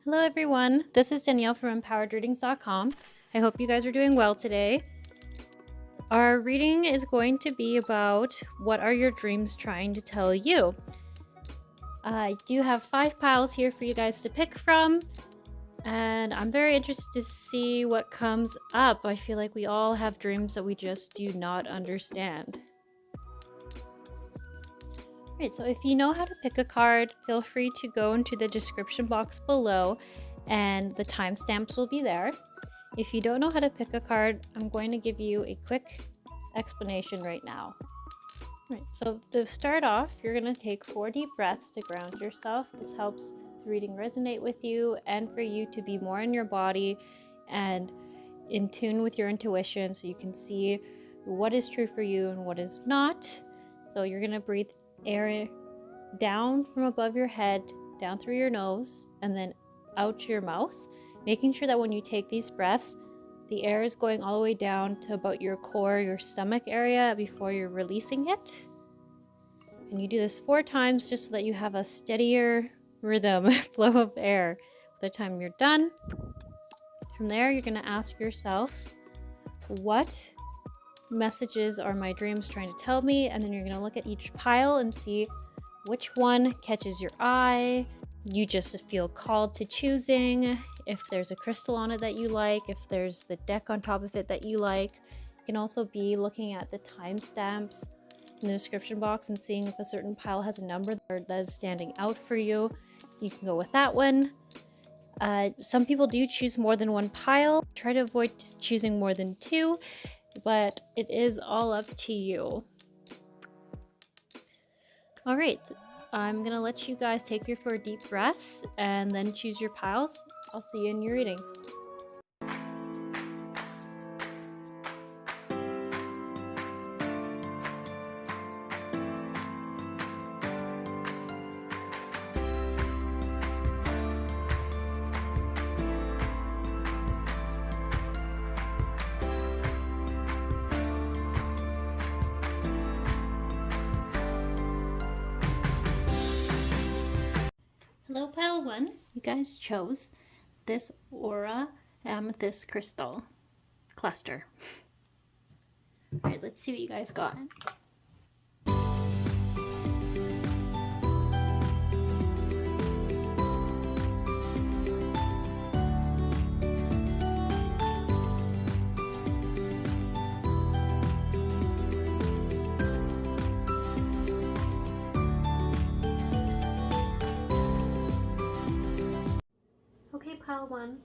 Hello everyone, this is Danielle from empoweredreadings.com. I hope you guys are doing well today. Our reading is going to be about what are your dreams trying to tell you. I do have 5 piles here for you guys to pick from, and I'm very interested to see what comes up. I feel like we all have dreams that we just do not understand. Alright, so if you know how to pick a card, feel free to go into the description box below and the timestamps will be there. If you don't know how to pick a card, I'm going to give you a quick explanation right now. Alright, so to start off, you're going to take 4 deep breaths to ground yourself. This helps the reading resonate with you and for you to be more in your body and in tune with your intuition so you can see what is true for you and what is not. So you're going to breathe air down from above your head, down through your nose, and then out your mouth, making sure that when you take these breaths, the air is going all the way down to about your core, your stomach area before you're releasing it. And you do this 4 times just so that you have a steadier rhythm flow of air by the time you're done. From there, you're going to ask yourself, what messages are my dreams trying to tell me? And then you're going to look at each pile and see which one catches your eye. You just feel called to choosing. If there's a crystal on it that you like, if there's the deck on top of it that you like. You can also be looking at the timestamps in the description box and seeing if a certain pile has a number that is standing out for you. You can go with that one. Some people do choose more than 1 pile. Try to avoid choosing more than 2. But it is all up to you. All right, I'm gonna let you guys take your 4 deep breaths and then choose your piles. I'll see you in your readings. Hello, pile 1. You guys chose this Aura Amethyst Crystal cluster. All right, let's see what you guys got. Okay, pile 1.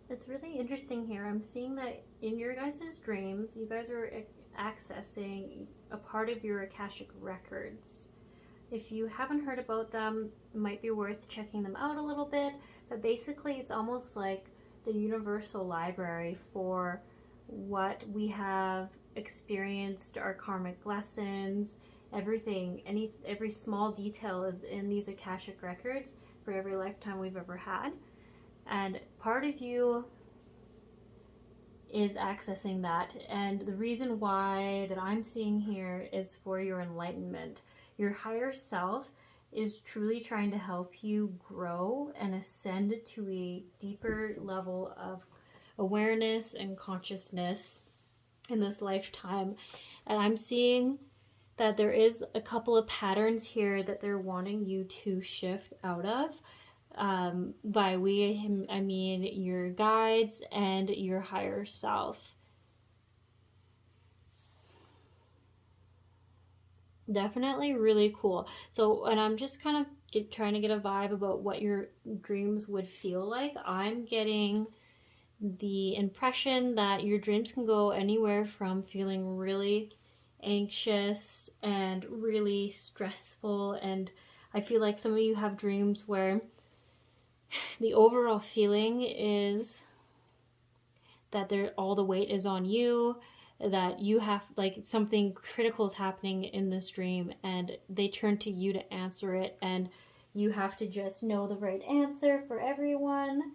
It's really interesting here. I'm seeing that in your guys' dreams, you guys are accessing a part of your Akashic records. If you haven't heard about them, it might be worth checking them out a little bit, but basically it's almost like the universal library for what we have experienced, our karmic lessons, everything, every small detail is in these Akashic records for every lifetime we've ever had. And part of you is accessing that, and the reason why that I'm seeing here is for your enlightenment. Your higher self is truly trying to help you grow and ascend to a deeper level of awareness and consciousness in this lifetime. And I'm seeing that there is a couple of patterns here that they're wanting you to shift out of. By we, I mean your guides and your higher self. Definitely really cool. So, and I'm just kind of trying to get a vibe about what your dreams would feel like. I'm getting the impression that your dreams can go anywhere from feeling really anxious and really stressful, and I feel like some of you have dreams where the overall feeling is that all the weight is on you, that you have, like, something critical is happening in this dream and they turn to you to answer it, and you have to just know the right answer for everyone.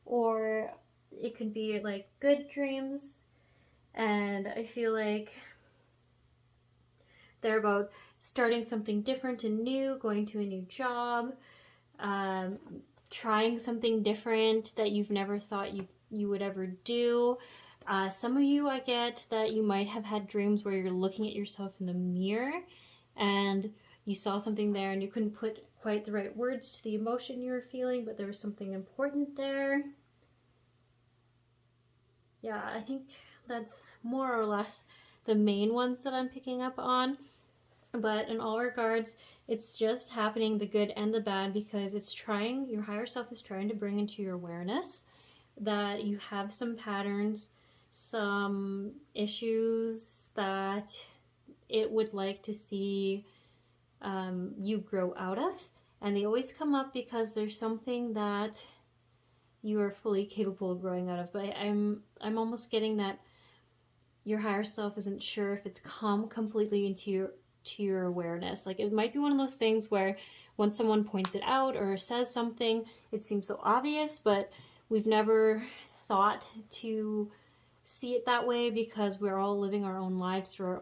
Or it could be like good dreams, and I feel like they're about starting something different and new, going to a new job, trying something different that you've never thought you would ever do. Some of you, I get that you might have had dreams where you're looking at yourself in the mirror and you saw something there and you couldn't put quite the right words to the emotion you were feeling, but there was something important there. Yeah, I think that's more or less the main ones that I'm picking up on. But in all regards, it's just happening, the good and the bad, because it's trying, your higher self is trying to bring into your awareness that you have some patterns, some issues that it would like to see you grow out of. And they always come up because there's something that you are fully capable of growing out of. But I'm almost getting that your higher self isn't sure if it's come completely into your awareness. Like, it might be one of those things where when someone points it out or says something, it seems so obvious, but we've never thought to see it that way because we're all living our own lives through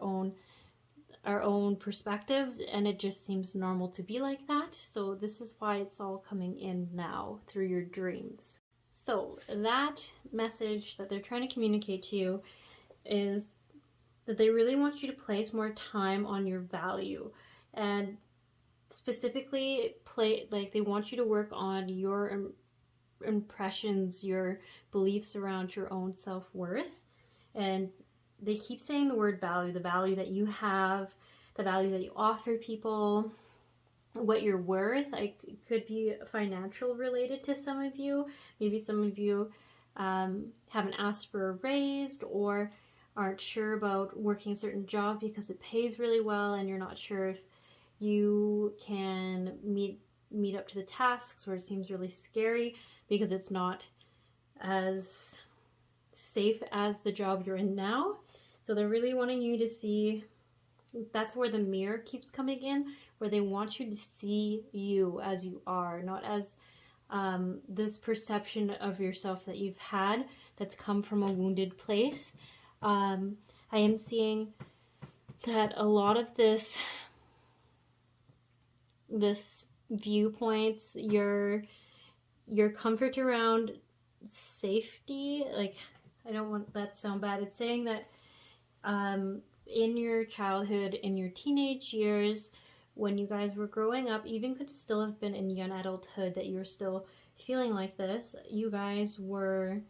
our own perspectives, and it just seems normal to be like that. So this is why it's all coming in now through your dreams. So that message that they're trying to communicate to you is that they really want you to place more time on your value, and specifically they want you to work on your impressions, your beliefs around your own self-worth. And they keep saying the word value, the value that you have, the value that you offer people, what you're worth. Like, it could be financial related to some of you. Maybe some of you haven't asked for a raise or aren't sure about working a certain job because it pays really well and you're not sure if you can meet up to the tasks, or it seems really scary because it's not as safe as the job you're in now. So they're really wanting you to see, that's where the mirror keeps coming in, where they want you to see you as you are, not as this perception of yourself that you've had that's come from a wounded place. I am seeing that a lot of this viewpoints, your comfort around safety, like, I don't want that to sound bad. It's saying that in your childhood, in your teenage years, when you guys were growing up, even could still have been in young adulthood, that you were still feeling like this. You guys were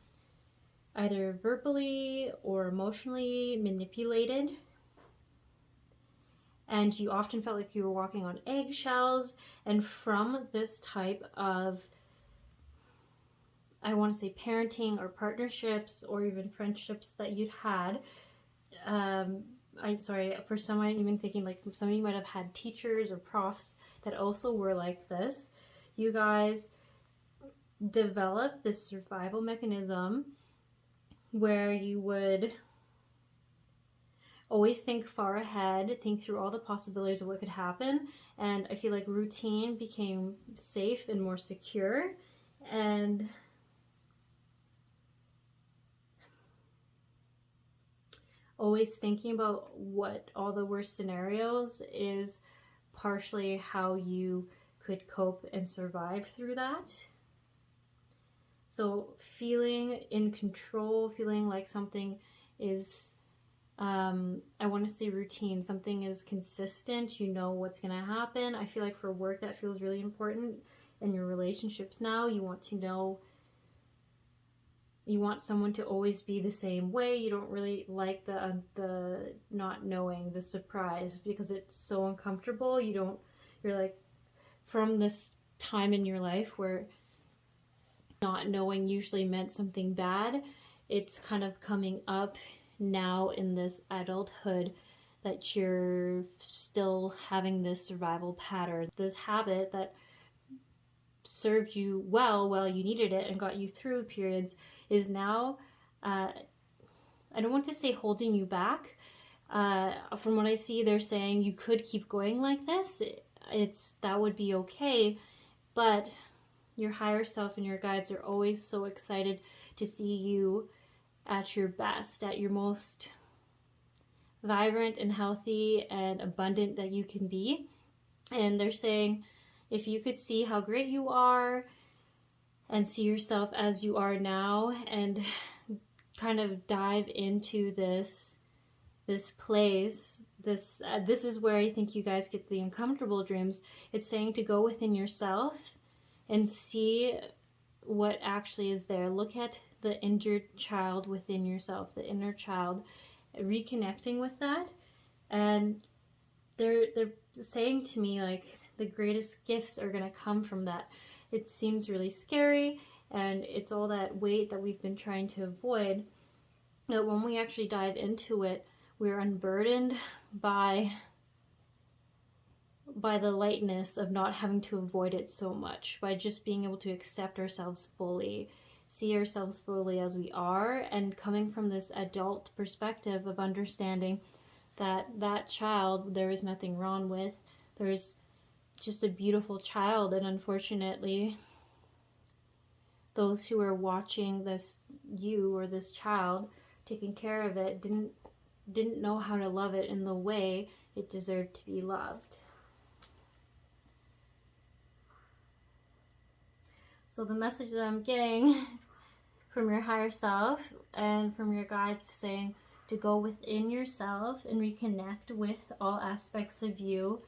either verbally or emotionally manipulated, and you often felt like you were walking on eggshells. And from this type of, I want to say, parenting or partnerships or even friendships that you'd had, for some, I'm even thinking like some of you might have had teachers or profs that also were like this. You guys developed this survival mechanism where you would always think far ahead, think through all the possibilities of what could happen. And I feel like routine became safe and more secure. And always thinking about what all the worst scenarios is partially how you could cope and survive through that. So feeling in control, feeling like something is, I want to say routine, something is consistent, you know what's going to happen. I feel like for work that feels really important. In your relationships now, you want to know, you want someone to always be the same way. You don't really like the not knowing, the surprise, because it's so uncomfortable. You're like, from this time in your life where not knowing usually meant something bad, it's kind of coming up now in this adulthood that you're still having this survival pattern, this habit that served you well while you needed it and got you through periods, is now, I don't want to say holding you back. From what I see, they're saying you could keep going like this. That would be okay, but your higher self and your guides are always so excited to see you at your best, at your most vibrant and healthy and abundant that you can be. And they're saying, if you could see how great you are, and see yourself as you are now, and kind of dive into this place. This is where I think you guys get the uncomfortable dreams. It's saying to go within yourself and see what actually is there. Look at the injured child within yourself, the inner child, reconnecting with that. And they're saying to me, like, the greatest gifts are going to come from that. It seems really scary, and it's all that weight that we've been trying to avoid. But when we actually dive into it, we're unburdened by the lightness of not having to avoid it so much, by just being able to accept ourselves fully, see ourselves fully as we are, and coming from this adult perspective of understanding that child there is nothing wrong with. There's just a beautiful child, and unfortunately those who are watching this, you or this child, taking care of it, didn't know how to love it in the way it deserved to be loved. So the message that I'm getting from your higher self and from your guides saying to go within yourself and reconnect with all aspects of you.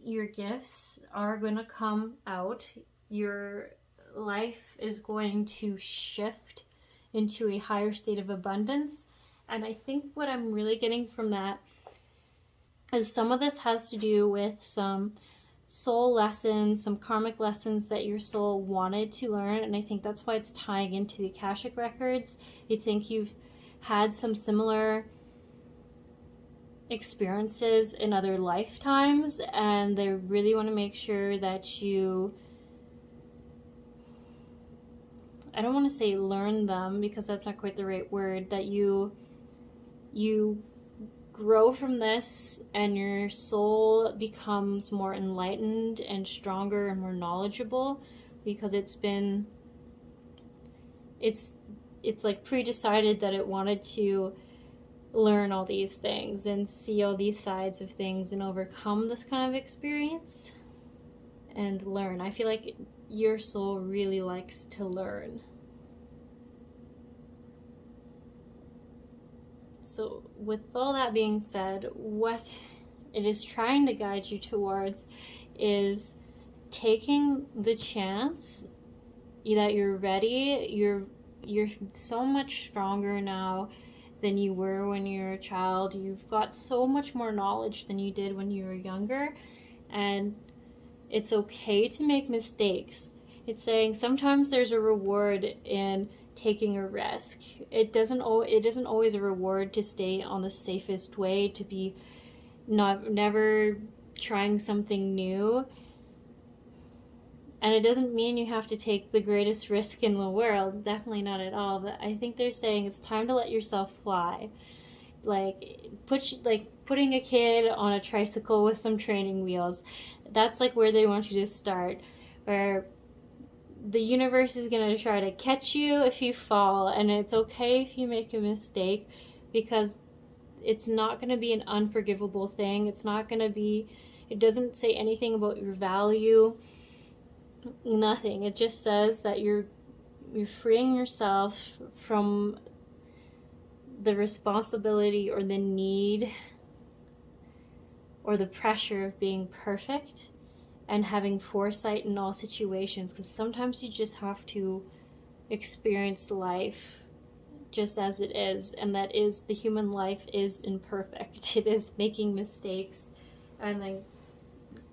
Your gifts are going to come out. Your life is going to shift into a higher state of abundance. And I think what I'm really getting from that is some of this has to do with some soul lessons, some karmic lessons that your soul wanted to learn. And I think that's why it's tying into the Akashic records. You think you've had some similar experiences in other lifetimes, and they really want to make sure that you, I don't want to say learn them because that's not quite the right word, that you grow from this and your soul becomes more enlightened and stronger and more knowledgeable, because it's like pre-decided that it wanted to learn all these things and see all these sides of things and overcome this kind of experience and learn. I feel like your soul really likes to learn. So with all that being said, what it is trying to guide you towards is taking the chance that you're ready. You're so much stronger now than you were when you were a child. You've got so much more knowledge than you did when you were younger, and it's okay to make mistakes. It's saying sometimes there's a reward in taking a risk. It isn't always a reward to stay on the safest way, to be never trying something new. And it doesn't mean you have to take the greatest risk in the world, definitely not at all. But I think they're saying it's time to let yourself fly. Like putting a kid on a tricycle with some training wheels. That's like where they want you to start, where the universe is going to try to catch you if you fall, and it's okay if you make a mistake, because it's not going to be an unforgivable thing. It doesn't say anything about your value. Nothing. It just says that you're freeing yourself from the responsibility or the need or the pressure of being perfect and having foresight in all situations, because sometimes you just have to experience life just as it is, and that is, the human life is imperfect. It is making mistakes and then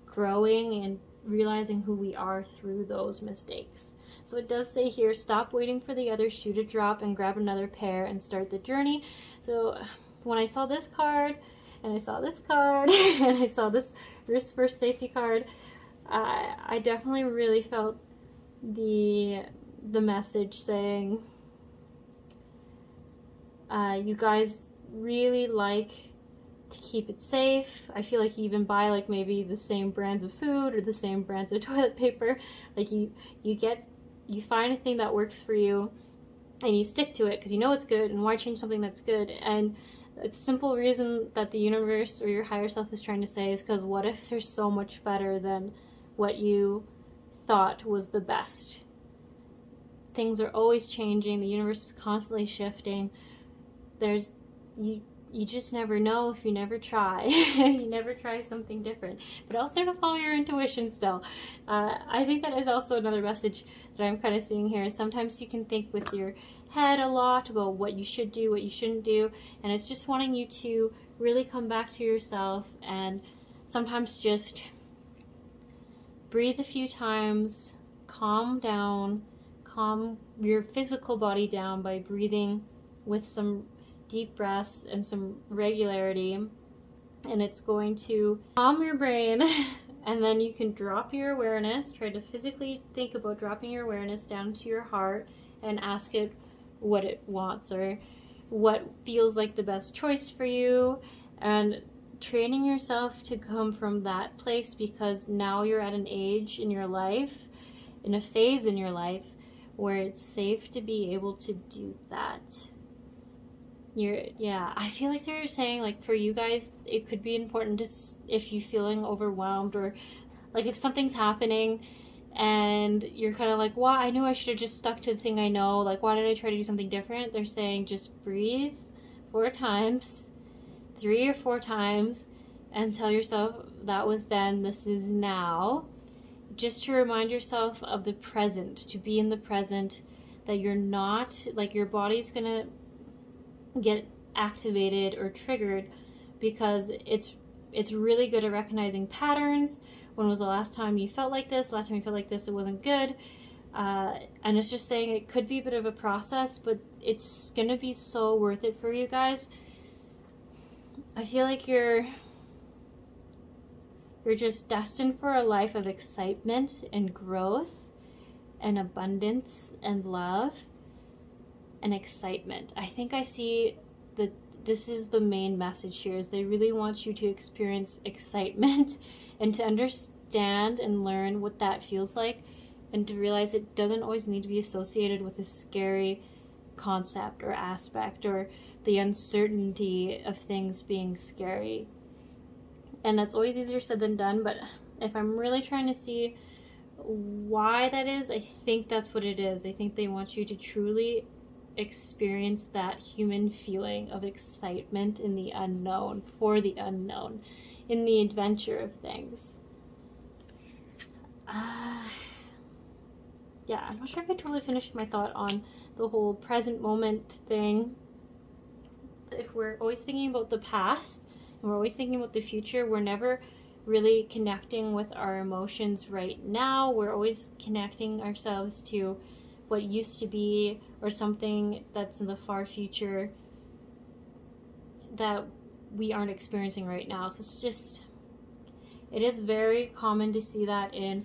growing and realizing who we are through those mistakes. So it does say here, stop waiting for the other shoe to drop and grab another pair and start the journey. So when I saw this card and I saw this card and I saw this risk first safety card, I definitely really felt the message saying, you guys really like to keep it safe. I feel like you even buy like maybe the same brands of food or the same brands of toilet paper. Like you find a thing that works for you and you stick to it because you know it's good, and why change something that's good? And the simple reason that the universe or your higher self is trying to say is because what if there's so much better than what you thought was the best? things are always changing. The universe is constantly shifting. There's you just never know if you never try. You never try something different. But also to follow your intuition still. I think that is also another message that I'm kind of seeing here. Sometimes you can think with your head a lot about what you should do, what you shouldn't do, and it's just wanting you to really come back to yourself and sometimes just breathe a few times, calm down, calm your physical body down by breathing with some deep breaths and some regularity, and it's going to calm your brain. And then you can drop your awareness, try to physically think about dropping your awareness down to your heart and ask it what it wants or what feels like the best choice for you, and training yourself to come from that place, because now you're at an age in your life, in a phase in your life where it's safe to be able to do that. I feel like they're saying, like, for you guys, it could be important to, if you're feeling overwhelmed, or like if something's happening and you're kind of like, well, I knew I should have just stuck to the thing I know, like, why did I try to do something different? They're saying just breathe 4 times, 3 or 4 times, and tell yourself that was then, this is now, just to remind yourself of the present, to be in the present, that you're not, like, your body's gonna get activated or triggered because it's really good at recognizing patterns. When was the last time you felt like this? Last time you felt like this, it wasn't good. And it's just saying it could be a bit of a process, but it's gonna be so worth it for you guys. I feel like you're just destined for a life of excitement and growth and abundance and love and excitement. I think I see that this is the main message here, is they really want you to experience excitement and to understand and learn what that feels like, and to realize it doesn't always need to be associated with a scary concept or aspect or the uncertainty of things being scary. And that's always easier said than done, but if I'm really trying to see why that is, I think that's what it is. I think they want you to truly experience that human feeling of excitement in the unknown, for the unknown, in the adventure of things. Yeah, I'm not sure if I totally finished my thought on the whole present moment thing. If we're always thinking about the past and we're always thinking about the future, we're never really connecting with our emotions right now. We're always connecting ourselves to what used to be, or something that's in the far future that we aren't experiencing right now. So it's just, it is very common to see that in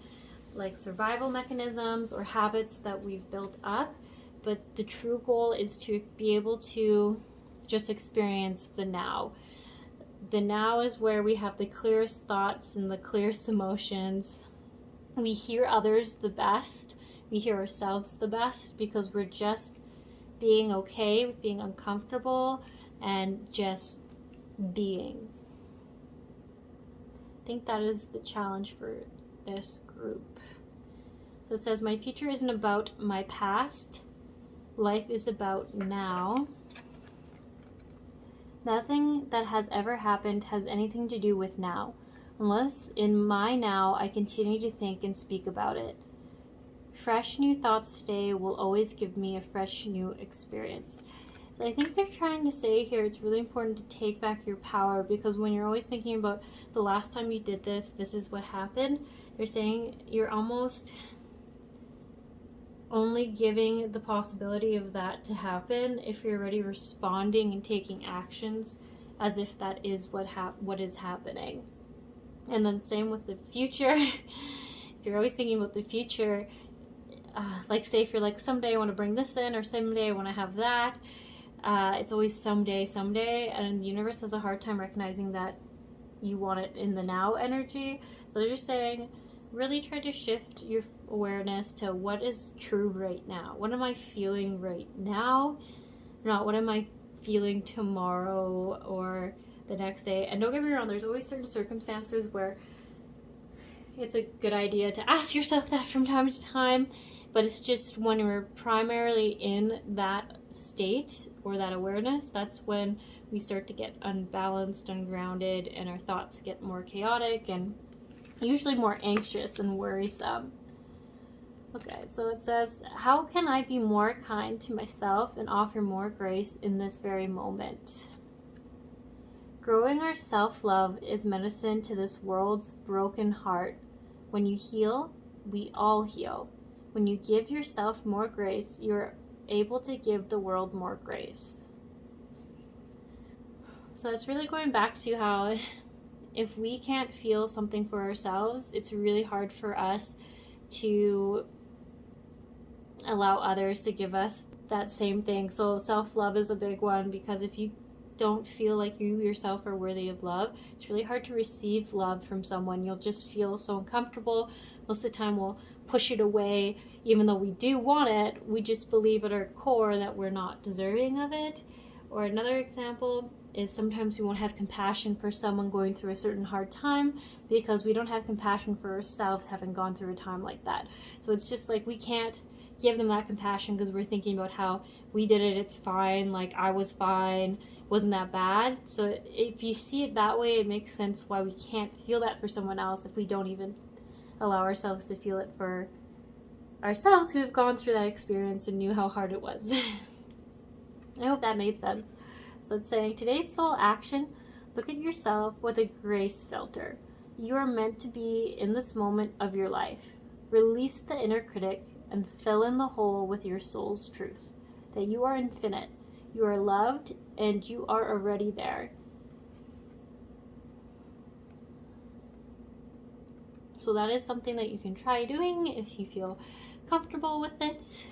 like survival mechanisms or habits that we've built up, but the true goal is to be able to just experience the now. The now is where we have the clearest thoughts and the clearest emotions. We hear others the best. We hear ourselves the best, because we're just being okay with being uncomfortable and just being. I think that is the challenge for this group. So it says, my future isn't about my past. Life is about now. Nothing that has ever happened has anything to do with now, unless in my now I continue to think and speak about it. Fresh new thoughts today will always give me a fresh new experience. So I think they're trying to say here, it's really important to take back your power, because when you're always thinking about the last time you did this, this is what happened, they're saying you're almost only giving the possibility of that to happen if you're already responding and taking actions as if that is what is happening. And then same with the future. If you're always thinking about the future, like say if you're like, someday I want to bring this in, or someday I want to have that, it's always someday, and the universe has a hard time recognizing that you want it in the now energy. So they're just saying, really try to shift your awareness to what is true right now. What am I feeling right now? Not what am I feeling tomorrow or the next day. And don't get me wrong, there's always certain circumstances where it's a good idea to ask yourself that from time to time, but it's just when we're primarily in that state or that awareness, that's when we start to get unbalanced, ungrounded, and our thoughts get more chaotic and usually more anxious and worrisome. Okay, so it says, how can I be more kind to myself and offer more grace in this very moment? Growing our self-love is medicine to this world's broken heart. When you heal, we all heal. When you give yourself more grace, you're able to give the world more grace. So that's really going back to how if we can't feel something for ourselves, it's really hard for us to allow others to give us that same thing. So self-love is a big one, because if you don't feel like you yourself are worthy of love, it's really hard to receive love from someone. You'll just feel so uncomfortable. Most of the time we'll push it away, even though we do want it. We just believe at our core that we're not deserving of it. Or another example is sometimes we won't have compassion for someone going through a certain hard time because we don't have compassion for ourselves having gone through a time like that. So it's just like we can't give them that compassion because we're thinking about how we did it, it's fine, like I was fine, wasn't that bad. So if you see it that way, it makes sense why we can't feel that for someone else if we don't even allow ourselves to feel it for ourselves who have gone through that experience and knew how hard it was. I hope that made sense. So it's saying, today's soul action, look at yourself with a grace filter. You are meant to be in this moment of your life. Release the inner critic and fill in the hole with your soul's truth, that you are infinite, you are loved, and you are already there. So that is something that you can try doing if you feel comfortable with it.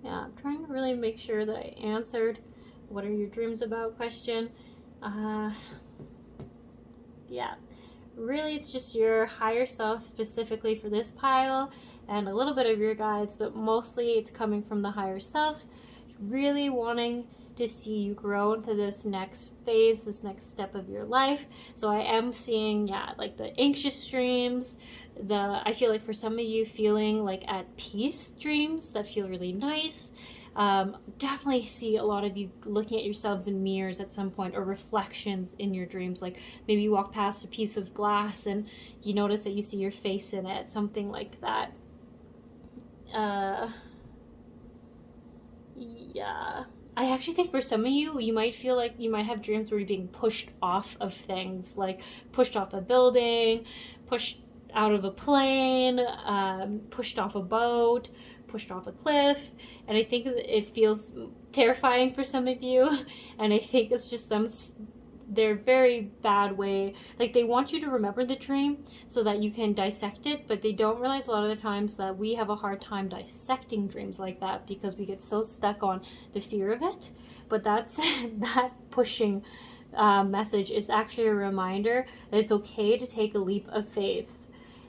Yeah, I'm trying to really make sure that I answered what are your dreams about question. Yeah, really it's just your higher self specifically for this pile and a little bit of your guides, but mostly it's coming from the higher self, really wanting to see you grow into this next phase, this next step of your life. So I am seeing, yeah, like the anxious dreams, I feel like for some of you feeling like at peace dreams that feel really nice. Definitely see a lot of you looking at yourselves in mirrors at some point, or reflections in your dreams. Like maybe you walk past a piece of glass and you notice that you see your face in it, something like that. Yeah. I actually think for some of you, you might feel like you might have dreams where you're being pushed off of things, like pushed off a building, pushed out of a plane, pushed off a boat, pushed off a cliff. And I think it feels terrifying for some of you. And I think it's just their very bad way. Like they want you to remember the dream so that you can dissect it, but they don't realize a lot of the times that we have a hard time dissecting dreams like that because we get so stuck on the fear of it. But that's that pushing message is actually a reminder that it's okay to take a leap of faith,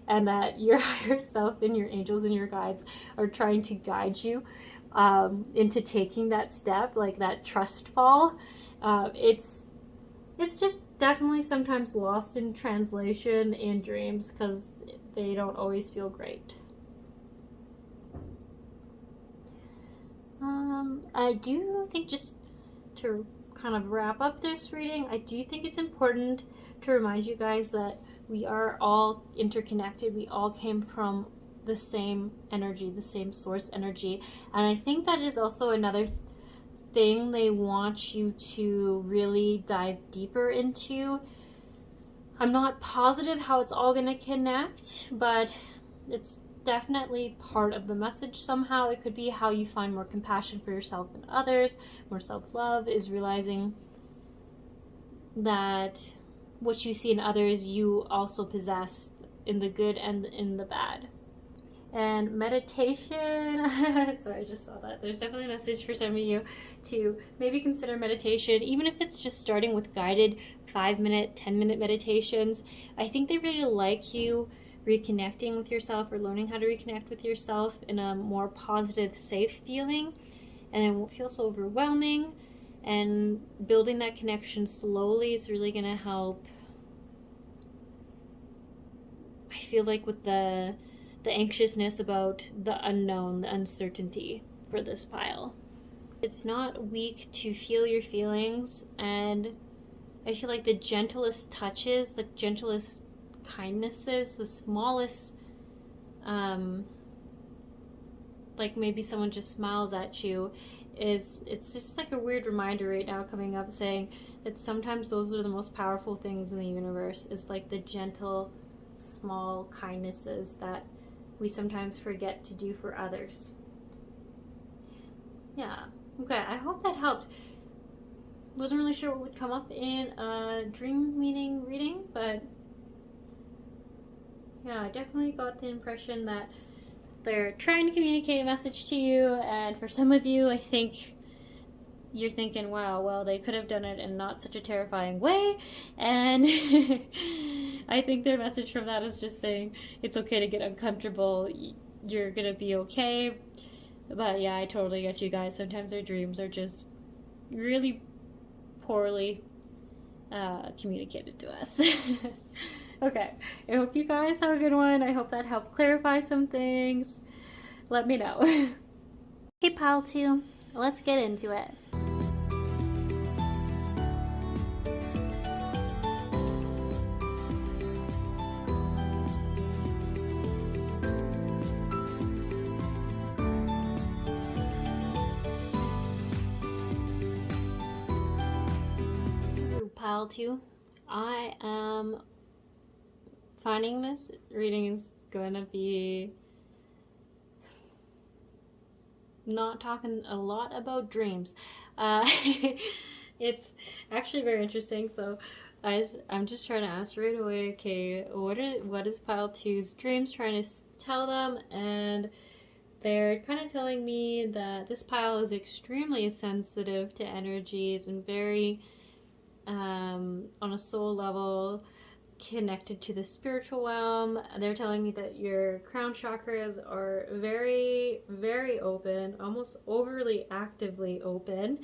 and that your higher self and your angels and your guides are trying to guide you into taking that step, like that trust fall. It's just definitely sometimes lost in translation in dreams because they don't always feel great. I do think, just to kind of wrap up this reading, I do think it's important to remind you guys that we are all interconnected. We all came from the same energy, the same source energy. And I think that is also another thing they want you to really dive deeper into. I'm not positive how it's all going to connect, but it's definitely part of the message somehow. It could be how you find more compassion for yourself and others. More self-love is realizing that what you see in others, you also possess, in the good and in the bad. And meditation, sorry, I just saw that. There's definitely a message for some of you to maybe consider meditation, even if it's just starting with guided 5-minute, 10-minute meditations. I think they really like you reconnecting with yourself, or learning how to reconnect with yourself in a more positive, safe feeling, and it won't feel so overwhelming. And building that connection slowly is really going to help. I feel like with the the anxiousness about the unknown, the uncertainty for this pile. It's not weak to feel your feelings, and I feel like the gentlest touches, the gentlest kindnesses, the smallest, like maybe someone just smiles at you, it's just like a weird reminder right now coming up saying that sometimes those are the most powerful things in the universe, is like the gentle, small kindnesses that we sometimes forget to do for others. Yeah. Okay, I hope that helped. Wasn't really sure what would come up in a dream meaning reading, but yeah, I definitely got the impression that they're trying to communicate a message to you, and for some of you, I think you're thinking, wow, well, they could have done it in not such a terrifying way, and I think their message from that is just saying it's okay to get uncomfortable, you're gonna be okay. But yeah, I totally get you guys. Sometimes their dreams are just really poorly communicated to us. Okay, I hope you guys have a good one. I hope that helped clarify some things. Let me know. Hey, pile 2, let's get into it. Pile 2, I am finding this reading is going to be not talking a lot about dreams. It's actually very interesting. So I'm just trying to ask right away, okay, what is pile 2's dreams trying to tell them? And they're kind of telling me that this pile is extremely sensitive to energies and very on a soul level connected to the spiritual realm. They're telling me that your crown chakras are very, very open, almost overly actively open,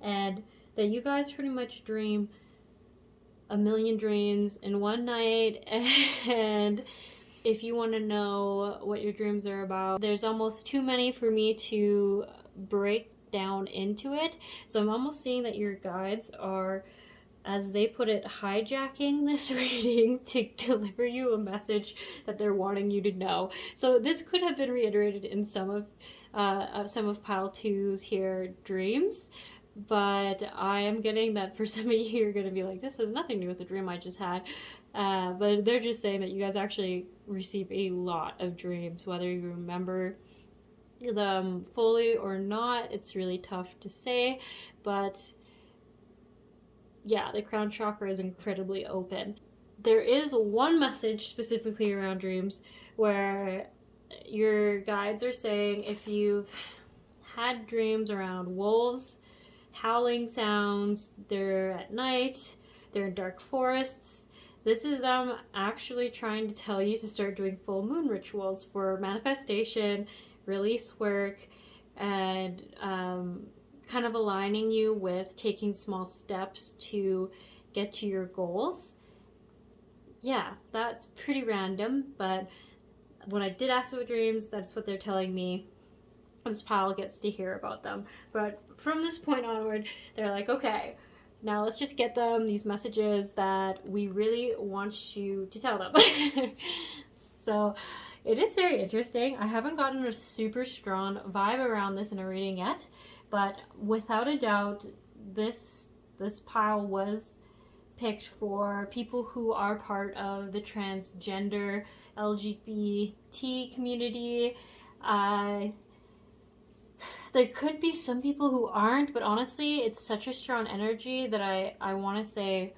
and that you guys pretty much dream a million dreams in one night. And if you want to know what your dreams are about, there's almost too many for me to break down into it. So I'm almost seeing that your guides are, as they put it, hijacking this reading to deliver you a message that they're wanting you to know. So this could have been reiterated in some of pile 2's here dreams, but I am getting that for some of you, you're going to be like, this has nothing to do with the dream I just had. But they're just saying that you guys actually receive a lot of dreams, whether you remember them fully or not. It's really tough to say, but yeah, the crown chakra is incredibly open. There is one message specifically around dreams where your guides are saying if you've had dreams around wolves, howling sounds, they're at night, they're in dark forests, this is them actually trying to tell you to start doing full moon rituals for manifestation, release work, and kind of aligning you with taking small steps to get to your goals. Yeah, that's pretty random, but when I did ask about dreams, that's what they're telling me. This pile gets to hear about them. But from this point onward, they're like, okay, now let's just get them these messages that we really want you to tell them. So it is very interesting. I haven't gotten a super strong vibe around this in a reading yet, but without a doubt, this pile was picked for people who are part of the transgender LGBT community. There could be some people who aren't, but honestly, it's such a strong energy that I want to say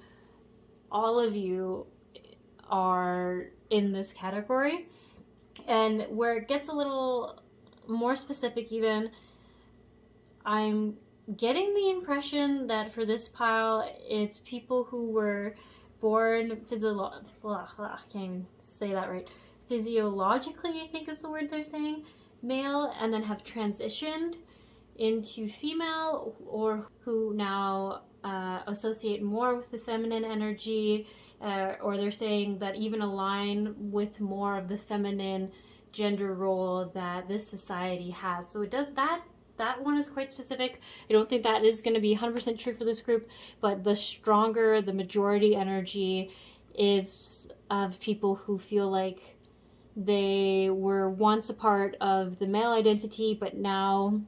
all of you are in this category. And where it gets a little more specific even, I'm getting the impression that for this pile, it's people who were born I can't even say that right. Physiologically, I think is the word they're saying, male, and then have transitioned into female, or who now associate more with the feminine energy, or they're saying that even align with more of the feminine gender role that this society has. So it does that one is quite specific. I don't think that is going to be 100% true for this group, but the stronger, the majority energy is of people who feel like they were once a part of the male identity, but now,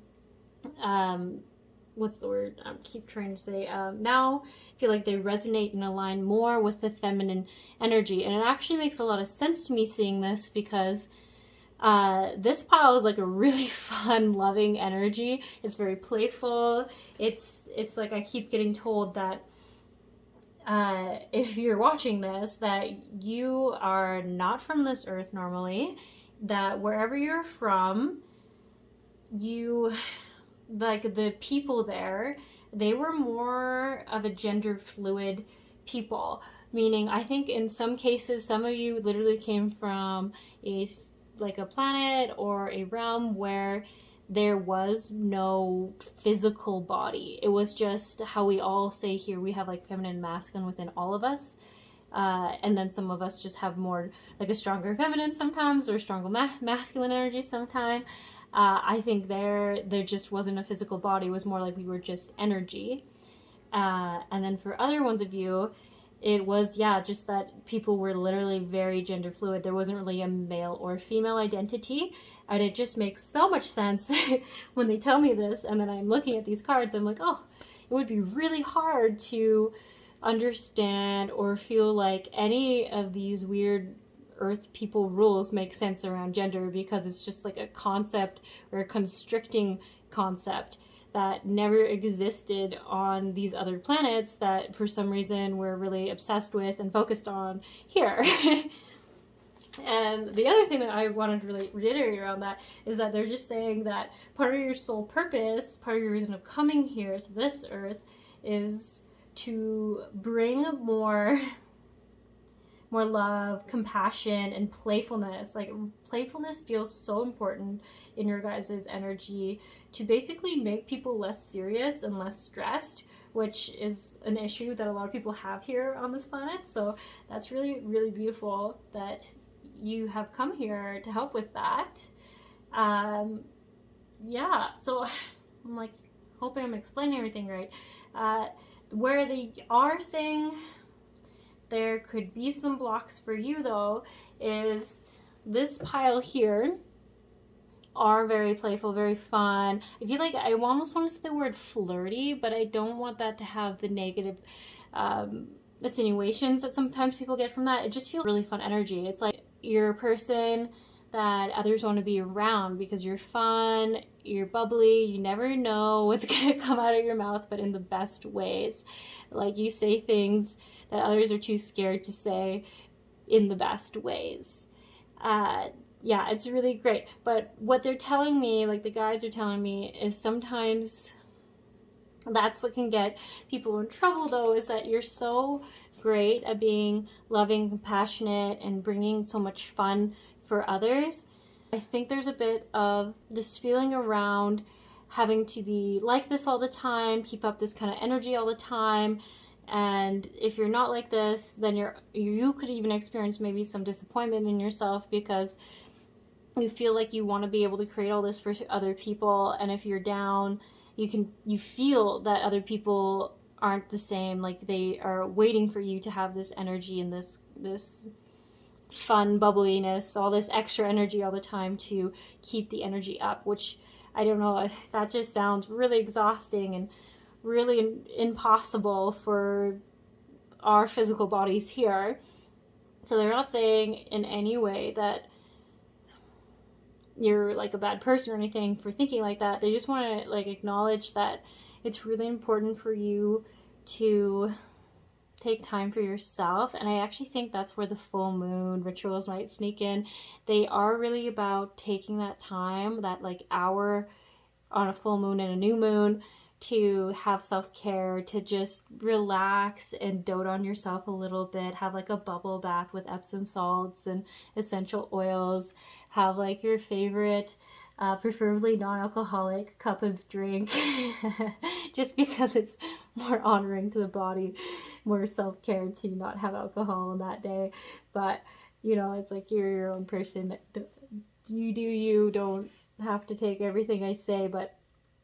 what's the word I keep trying to say? Now feel like they resonate and align more with the feminine energy. And it actually makes a lot of sense to me seeing this, because this pile is like a really fun, loving energy. It's very playful. It's like I keep getting told that if you're watching this, that you are not from this earth normally, that wherever you're from, you, like the people there, they were more of a gender fluid people. Meaning, I think in some cases, some of you literally came from a planet or a realm where there was no physical body. It was just how we all say here, we have like feminine and masculine within all of us. And then some of us just have more like a stronger feminine sometimes, or stronger masculine energy sometimes. I think there just wasn't a physical body. It was more like we were just energy. And then for other ones of you, it was, just that people were literally very gender fluid. There wasn't really a male or female identity. And it just makes so much sense when they tell me this. And then I'm looking at these cards, I'm like, oh, it would be really hard to understand or feel like any of these weird earth people rules make sense around gender, because it's just like a concept or a constricting concept that never existed on these other planets that for some reason we're really obsessed with and focused on here. And the other thing that I wanted to really reiterate around that is that they're just saying that part of your soul purpose, part of your reason of coming here to this earth, is to bring more love, compassion, and playfulness. Like, playfulness feels so important in your guys' energy to basically make people less serious and less stressed, which is an issue that a lot of people have here on this planet. So that's really, really beautiful that you have come here to help with that. So I'm like hoping I'm explaining everything right. Where they are saying there could be some blocks for you, though, is this pile here are very playful, very fun. I feel like I almost want to say the word flirty, but I don't want that to have the negative insinuations that sometimes people get from that. It just feels really fun energy. It's like you're a person that others want to be around because you're fun, you're bubbly, you never know what's going to come out of your mouth, but in the best ways. Like, you say things that others are too scared to say in the best ways. It's really great. But what they're telling me, like the guides are telling me, is sometimes that's what can get people in trouble, though, is that you're so great at being loving, compassionate, and bringing so much fun for others. I think there's a bit of this feeling around having to be like this all the time, keep up this kind of energy all the time. And if you're not like this, then you could even experience maybe some disappointment in yourself, because you feel like you want to be able to create all this for other people, and if you're down, you feel that other people aren't the same, like they are waiting for you to have this energy and this fun bubbliness, all this extra energy all the time to keep the energy up, which I don't know, that just sounds really exhausting and really impossible for our physical bodies here. So they're not saying in any way that you're like a bad person or anything for thinking like that. They just want to like acknowledge that it's really important for you to take time for yourself. And I actually think that's where the full moon rituals might sneak in. They are really about taking that time, that like hour on a full moon and a new moon, to have self-care, to just relax and dote on yourself a little bit, have like a bubble bath with Epsom salts and essential oils, have like your favorite preferably non-alcoholic cup of drink just because it's more honoring to the body, more self-care to not have alcohol on that day. But you know, it's like you're your own person. you do you, don't have to take everything I say, but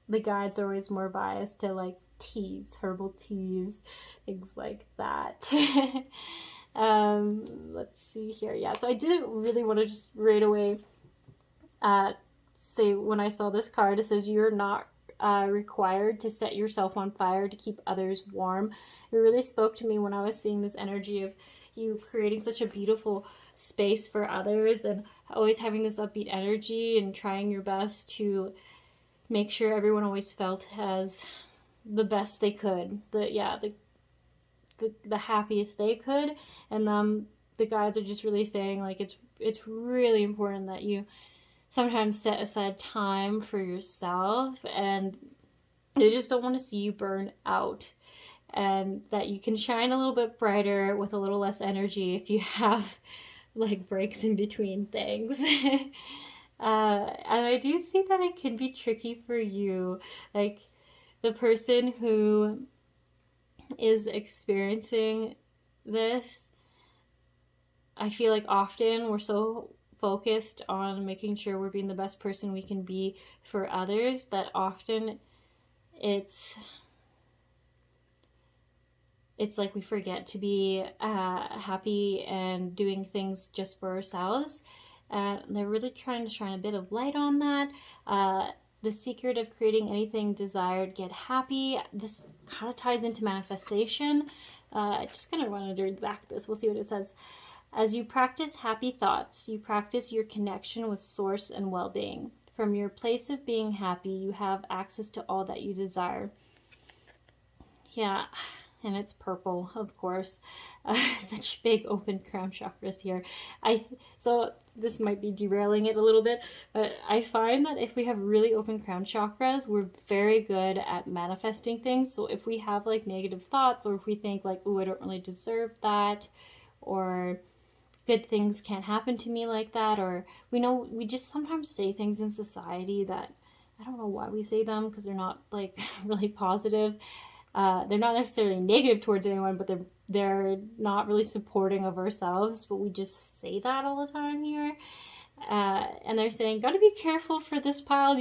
the guides are always more biased to like teas, herbal teas, things like that. Let's see here. Yeah, so I didn't really want to just right away say when I saw this card, it says you're not required to set yourself on fire to keep others warm. It really spoke to me when I was seeing this energy of you creating such a beautiful space for others and always having this upbeat energy and trying your best to make sure everyone always felt as the best they could. The happiest they could. And the guides are just really saying like it's really important that you sometimes set aside time for yourself, and they just don't want to see you burn out, and that you can shine a little bit brighter with a little less energy if you have like breaks in between things. And I do see that it can be tricky for you, like the person who is experiencing this. I feel like often we're so focused on making sure we're being the best person we can be for others that often it's like we forget to be happy and doing things just for ourselves. They're really trying to shine a bit of light on that. The secret of creating anything desired, get happy. This kind of ties into manifestation. I just kind of wanted to read back this. We'll see what it says. As you practice happy thoughts, you practice your connection with source and well-being. From your place of being happy, you have access to all that you desire. Yeah, and it's purple, of course. Such big open crown chakras here. So this might be derailing it a little bit, but I find that if we have really open crown chakras, we're very good at manifesting things. So if we have like negative thoughts, or if we think like, oh, I don't really deserve that, or good things can't happen to me like that, or we just sometimes say things in society that I don't know why we say them, because they're not like really positive. They're not necessarily negative towards anyone, but they're not really supporting of ourselves, but we just say that all the time here. And they're saying, gotta be careful for this pile,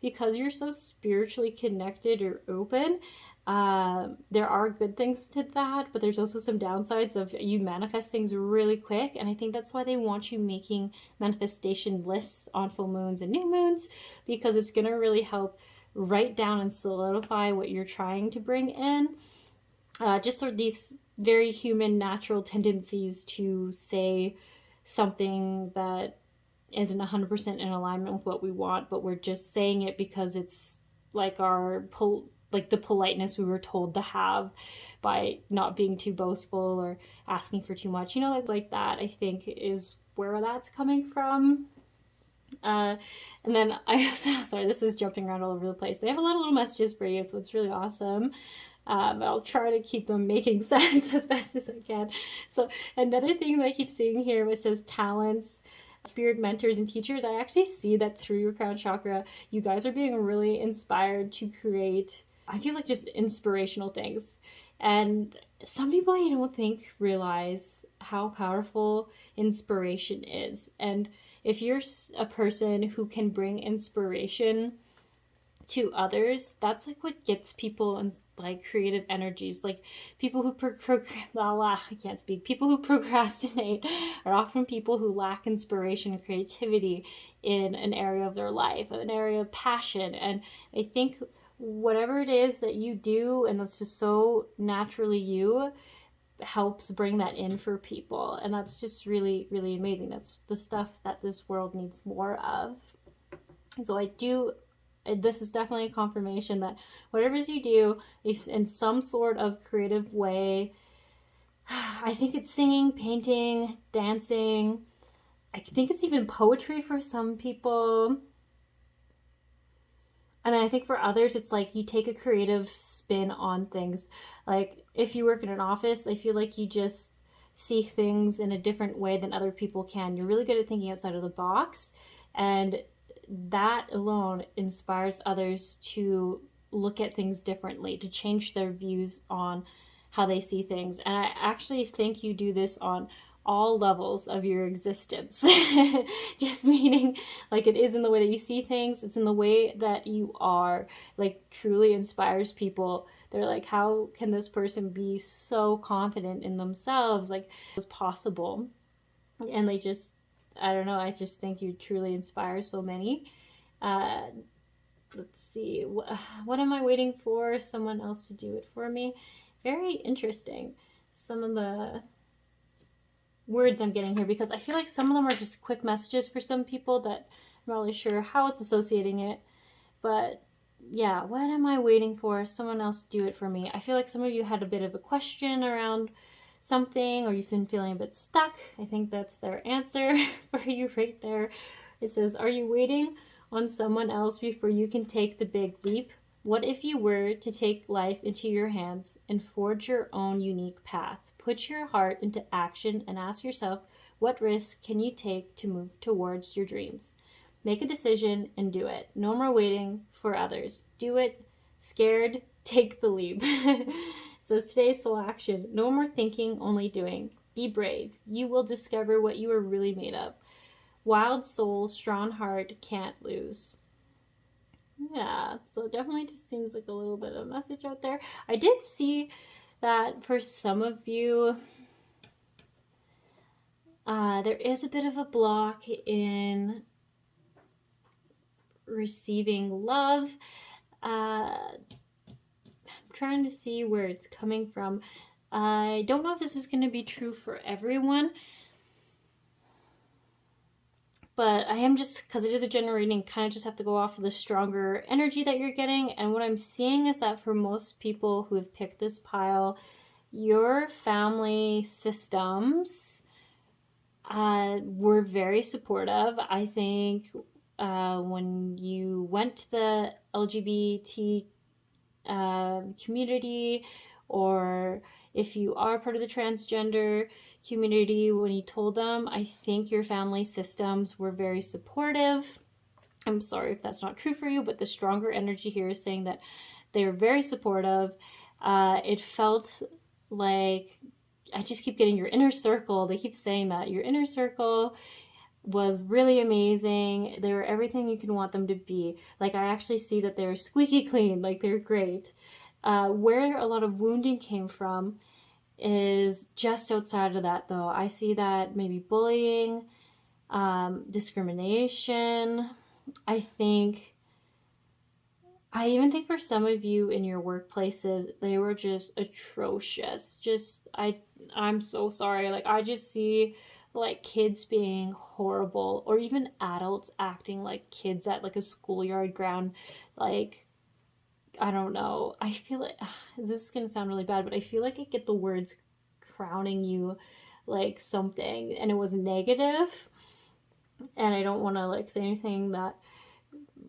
because you're so spiritually connected or open. There are good things to that, but there's also some downsides of you manifest things really quick. And I think that's why they want you making manifestation lists on full moons and new moons, because it's going to really help write down and solidify what you're trying to bring in. Just sort of these very human, natural tendencies to say something that isn't 100% in alignment with what we want, but we're just saying it because it's like the politeness we were told to have by not being too boastful or asking for too much, like that, I think is where that's coming from. And then sorry, this is jumping around all over the place. They have a lot of little messages for you, so it's really awesome. I'll try to keep them making sense as best as I can. So another thing that I keep seeing here, which says talents, spirit mentors and teachers, I actually see that through your crown chakra, you guys are being really inspired to create, I feel like, just inspirational things. And some people I don't think realize how powerful inspiration is. And if you're a person who can bring inspiration to others, that's like what gets people in like creative energies. Like people who people who procrastinate are often people who lack inspiration and creativity in an area of their life, an area of passion. And I think whatever it is that you do, and that's just so naturally you, helps bring that in for people. And that's just really, really amazing. That's the stuff that this world needs more of. So this is definitely a confirmation that whatever it is you do, if in some sort of creative way, I think it's singing, painting, dancing, I think it's even poetry for some people. And then I think for others, it's like you take a creative spin on things. Like if you work in an office, I feel like you just see things in a different way than other people can. You're really good at thinking outside of the box. And that alone inspires others to look at things differently, to change their views on how they see things. And I actually think you do this on all levels of your existence. Just meaning, like, it is in the way that you see things, it's in the way that you are, like, truly inspires people. They're like, how can this person be so confident in themselves? Like, it's possible. And they just, I don't know, I just think you truly inspire so many. Let's see, what am I waiting for? Someone else to do it for me. Very interesting. Some of the words I'm getting here, because I feel like some of them are just quick messages for some people that I'm not really sure how it's associating it. But yeah, what am I waiting for? Someone else do it for me. I feel like some of you had a bit of a question around something, or you've been feeling a bit stuck. I think that's their answer for you right there. It says, are you waiting on someone else before you can take the big leap? What if you were to take life into your hands and forge your own unique path? Put your heart into action and ask yourself, what risk can you take to move towards your dreams? Make a decision and do it. No more waiting for others. Do it. Scared, take the leap. So today's soul action. No more thinking, only doing. Be brave. You will discover what you are really made of. Wild soul, strong heart, can't lose. Yeah, so it definitely just seems like a little bit of a message out there. I did see that for some of you, there is a bit of a block in receiving love. I'm trying to see where it's coming from. I don't know if this is going to be true for everyone, but I am just, because it is a general reading, kind of just have to go off of the stronger energy that you're getting. And what I'm seeing is that for most people who have picked this pile, your family systems were very supportive. I think when you went to the LGBT community, or if you are part of the transgender community, when you told them, I think your family systems were very supportive. I'm sorry if that's not true for you, but the stronger energy here is saying that they are very supportive. It felt like, I just keep getting your inner circle. They keep saying that your inner circle was really amazing. They were everything you can want them to be. Like, I actually see that they're squeaky clean, like they're great. Where a lot of wounding came from is just outside of that, though. I see that maybe bullying, discrimination. I even think for some of you in your workplaces, they were just atrocious. I'm so sorry. Like, I just see like kids being horrible, or even adults acting like kids at like a schoolyard ground. Like, I don't know. I feel like this is gonna sound really bad, but I feel like I get the words crowning you like something, and it was negative. And I don't want to like say anything that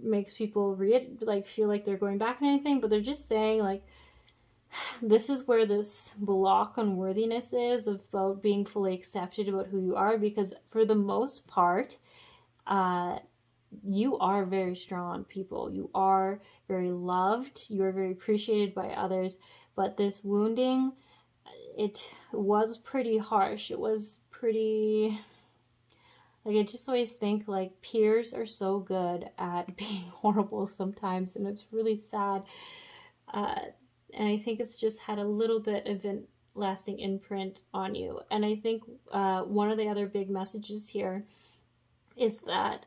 makes people feel like they're going back on anything, but they're just saying like, this is where this block on worthiness is, about being fully accepted about who you are, because for the most part, you are very strong people. You are very loved. You are very appreciated by others. But this wounding, it was pretty harsh. It was pretty, like, I just always think like peers are so good at being horrible sometimes, and it's really sad. And I think it's just had a little bit of a lasting imprint on you. And I think one of the other big messages here is that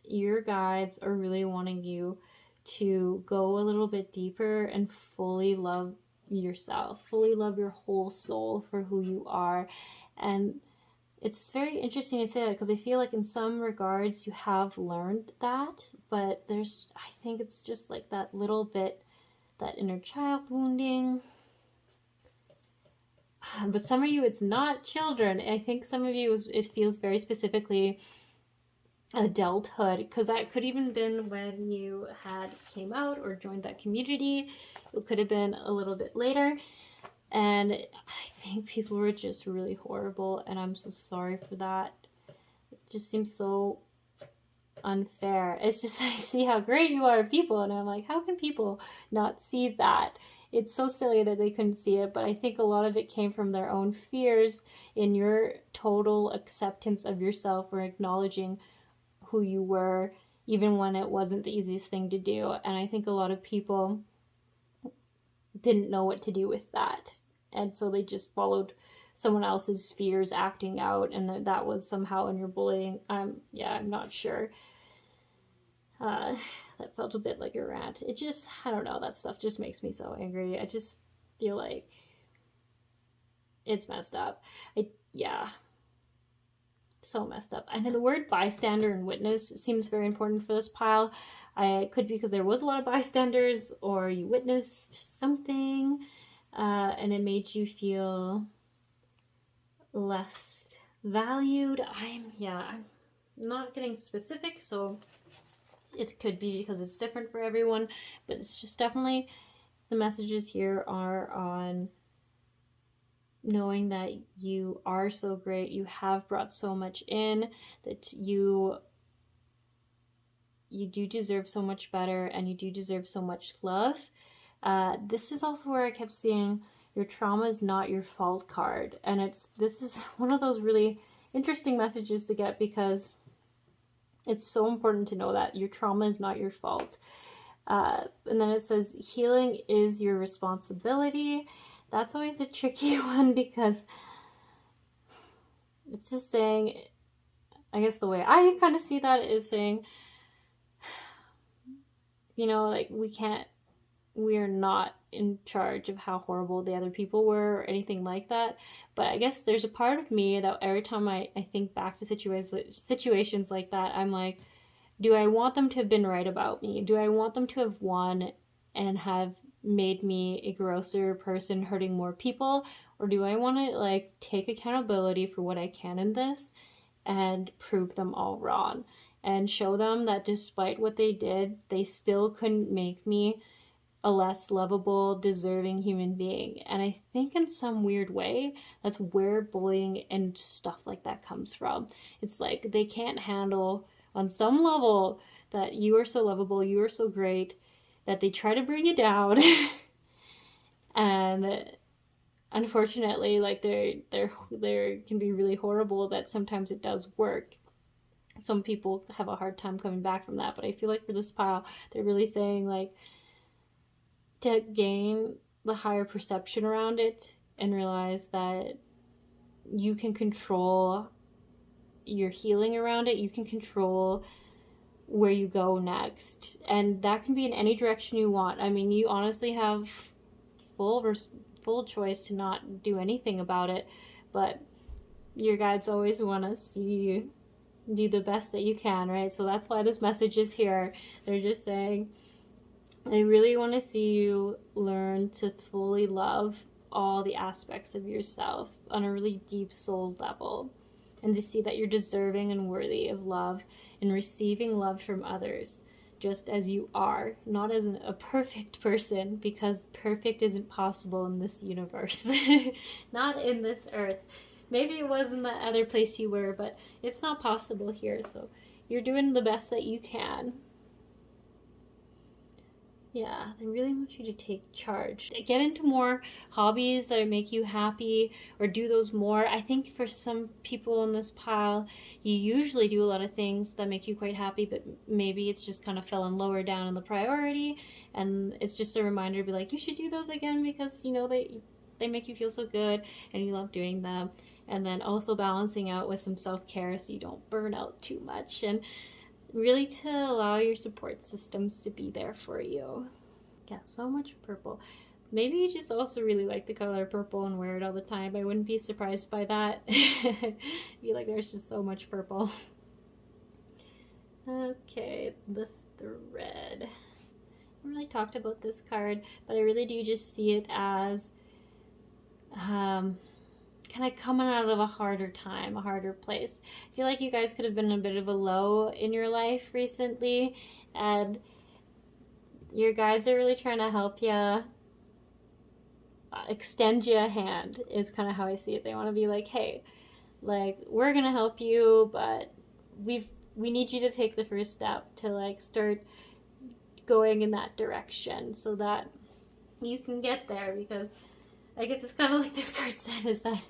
your guides are really wanting you to go a little bit deeper and fully love yourself, fully love your whole soul for who you are. And it's very interesting to say that, because I feel like in some regards you have learned that, but I think it's just like that little bit, that inner child wounding. But some of you, it's not children. I think some of you, it feels very specifically adulthood, because that could even been when you had came out or joined that community. It could have been a little bit later. And I think people were just really horrible, and I'm so sorry for that. It just seems so unfair. It's just, I see how great you are people, and I'm like, how can people not see that? It's so silly that they couldn't see it, but I think a lot of it came from their own fears in your total acceptance of yourself or acknowledging who you were, even when it wasn't the easiest thing to do. And I think a lot of people didn't know what to do with that. And so they just followed someone else's fears acting out, and that was somehow in your bullying. Yeah, I'm not sure. That felt a bit like a rant. It just, I don't know, that stuff just makes me so angry. I just feel like it's messed up. Yeah, so messed up. And the word bystander and witness seems very important for this pile. It could be because there was a lot of bystanders, or you witnessed something, and it made you feel less valued. I'm not getting specific, so it could be because it's different for everyone, but it's just definitely, the messages here are on knowing that you are so great, you have brought so much in, that you do deserve so much better, and you do deserve so much love. This is also where I kept seeing your trauma is not your fault card, and this is one of those really interesting messages to get, because it's so important to know that your trauma is not your fault. And then it says healing is your responsibility. That's always a tricky one, because it's just saying, I guess the way I kind of see that is saying, like, we are not in charge of how horrible the other people were or anything like that. But I guess there's a part of me that every time I think back to situations like that, I'm like, do I want them to have been right about me? Do I want them to have won and have made me a grosser person hurting more people? Or do I want to, like, take accountability for what I can in this and prove them all wrong, and show them that despite what they did, they still couldn't make me a less lovable, deserving human being? And I think in some weird way, that's where bullying and stuff like that comes from. It's like they can't handle on some level that you are so lovable, you are so great, that they try to bring you down. And unfortunately, like, they're can be really horrible, that sometimes it does work. Some people have a hard time coming back from that, but I feel like for this pile, they're really saying, like, to gain the higher perception around it and realize that you can control your healing around it. You can control where you go next, and that can be in any direction you want. I mean, you honestly have full choice to not do anything about it, but your guides always want to see you do the best that you can, right? So that's why this message is here. They're just saying, I really want to see you learn to fully love all the aspects of yourself on a really deep soul level, and to see that you're deserving and worthy of love and receiving love from others just as you are, not as a perfect person, because perfect isn't possible in this universe. Not in this earth. Maybe it was in that other place you were, but it's not possible here. So you're doing the best that you can. Yeah, they really want you to take charge. Get into more hobbies that make you happy, or do those more. I think for some people in this pile, you usually do a lot of things that make you quite happy, but maybe it's just kind of fallen lower down in the priority, and it's just a reminder to be like, you should do those again, because they make you feel so good and you love doing them. And then also balancing out with some self-care so you don't burn out too much, and really to allow your support systems to be there for you. Yeah, so much purple. Maybe you just also really like the color purple and wear it all the time. I wouldn't be surprised by that. I feel like there's just so much purple. Okay, the thread. I haven't really talked about this card, but I really do just see it as kind of coming out of a harder time, a harder place. I feel like you guys could have been a bit of a low in your life recently, and your guides are really trying to help you, extend you a hand, is kind of how I see it. They want to be like, hey, like, we're gonna help you, but we need you to take the first step to, like, start going in that direction so that you can get there. Because I guess it's kind of like this card said, is that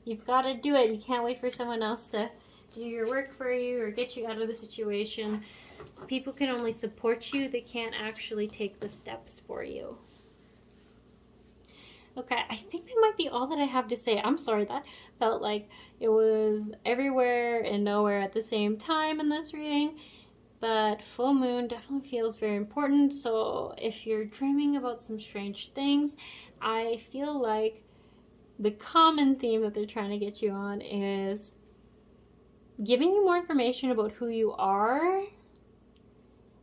You've got to do it. You can't wait for someone else to do your work for you or get you out of the situation. People can only support you. They can't actually take the steps for you. Okay, I think that might be all that I have to say. I'm sorry, that felt like it was everywhere and nowhere at the same time in this reading. But full moon definitely feels very important. So if you're dreaming about some strange things, I feel like the common theme that they're trying to get you on is giving you more information about who you are,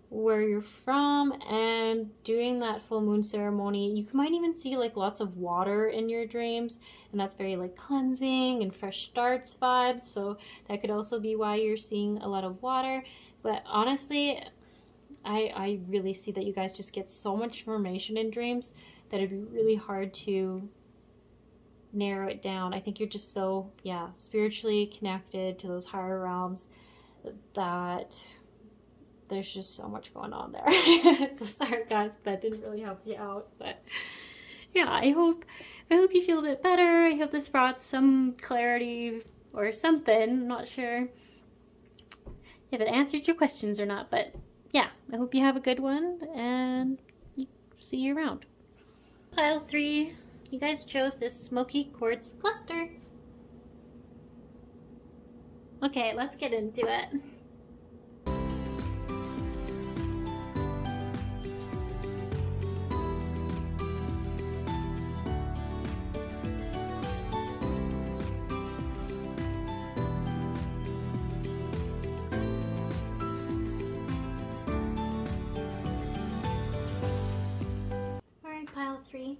where you're from, and doing that full moon ceremony. You might even see like lots of water in your dreams, and that's very like cleansing and fresh starts vibes. So that could also be why you're seeing a lot of water. But honestly, I really see that you guys just get so much information in dreams that it'd be really hard to narrow it down. I think you're just so, yeah, spiritually connected to those higher realms that there's just so much going on there. So sorry guys, that didn't really help you out, but yeah, I hope you feel a bit better. I hope this brought some clarity or something. I'm not sure if it answered your questions or not, but yeah, I hope you have a good one and see you around. Pile 3, you guys chose this smoky quartz cluster. Okay, let's get into it. Pile 3.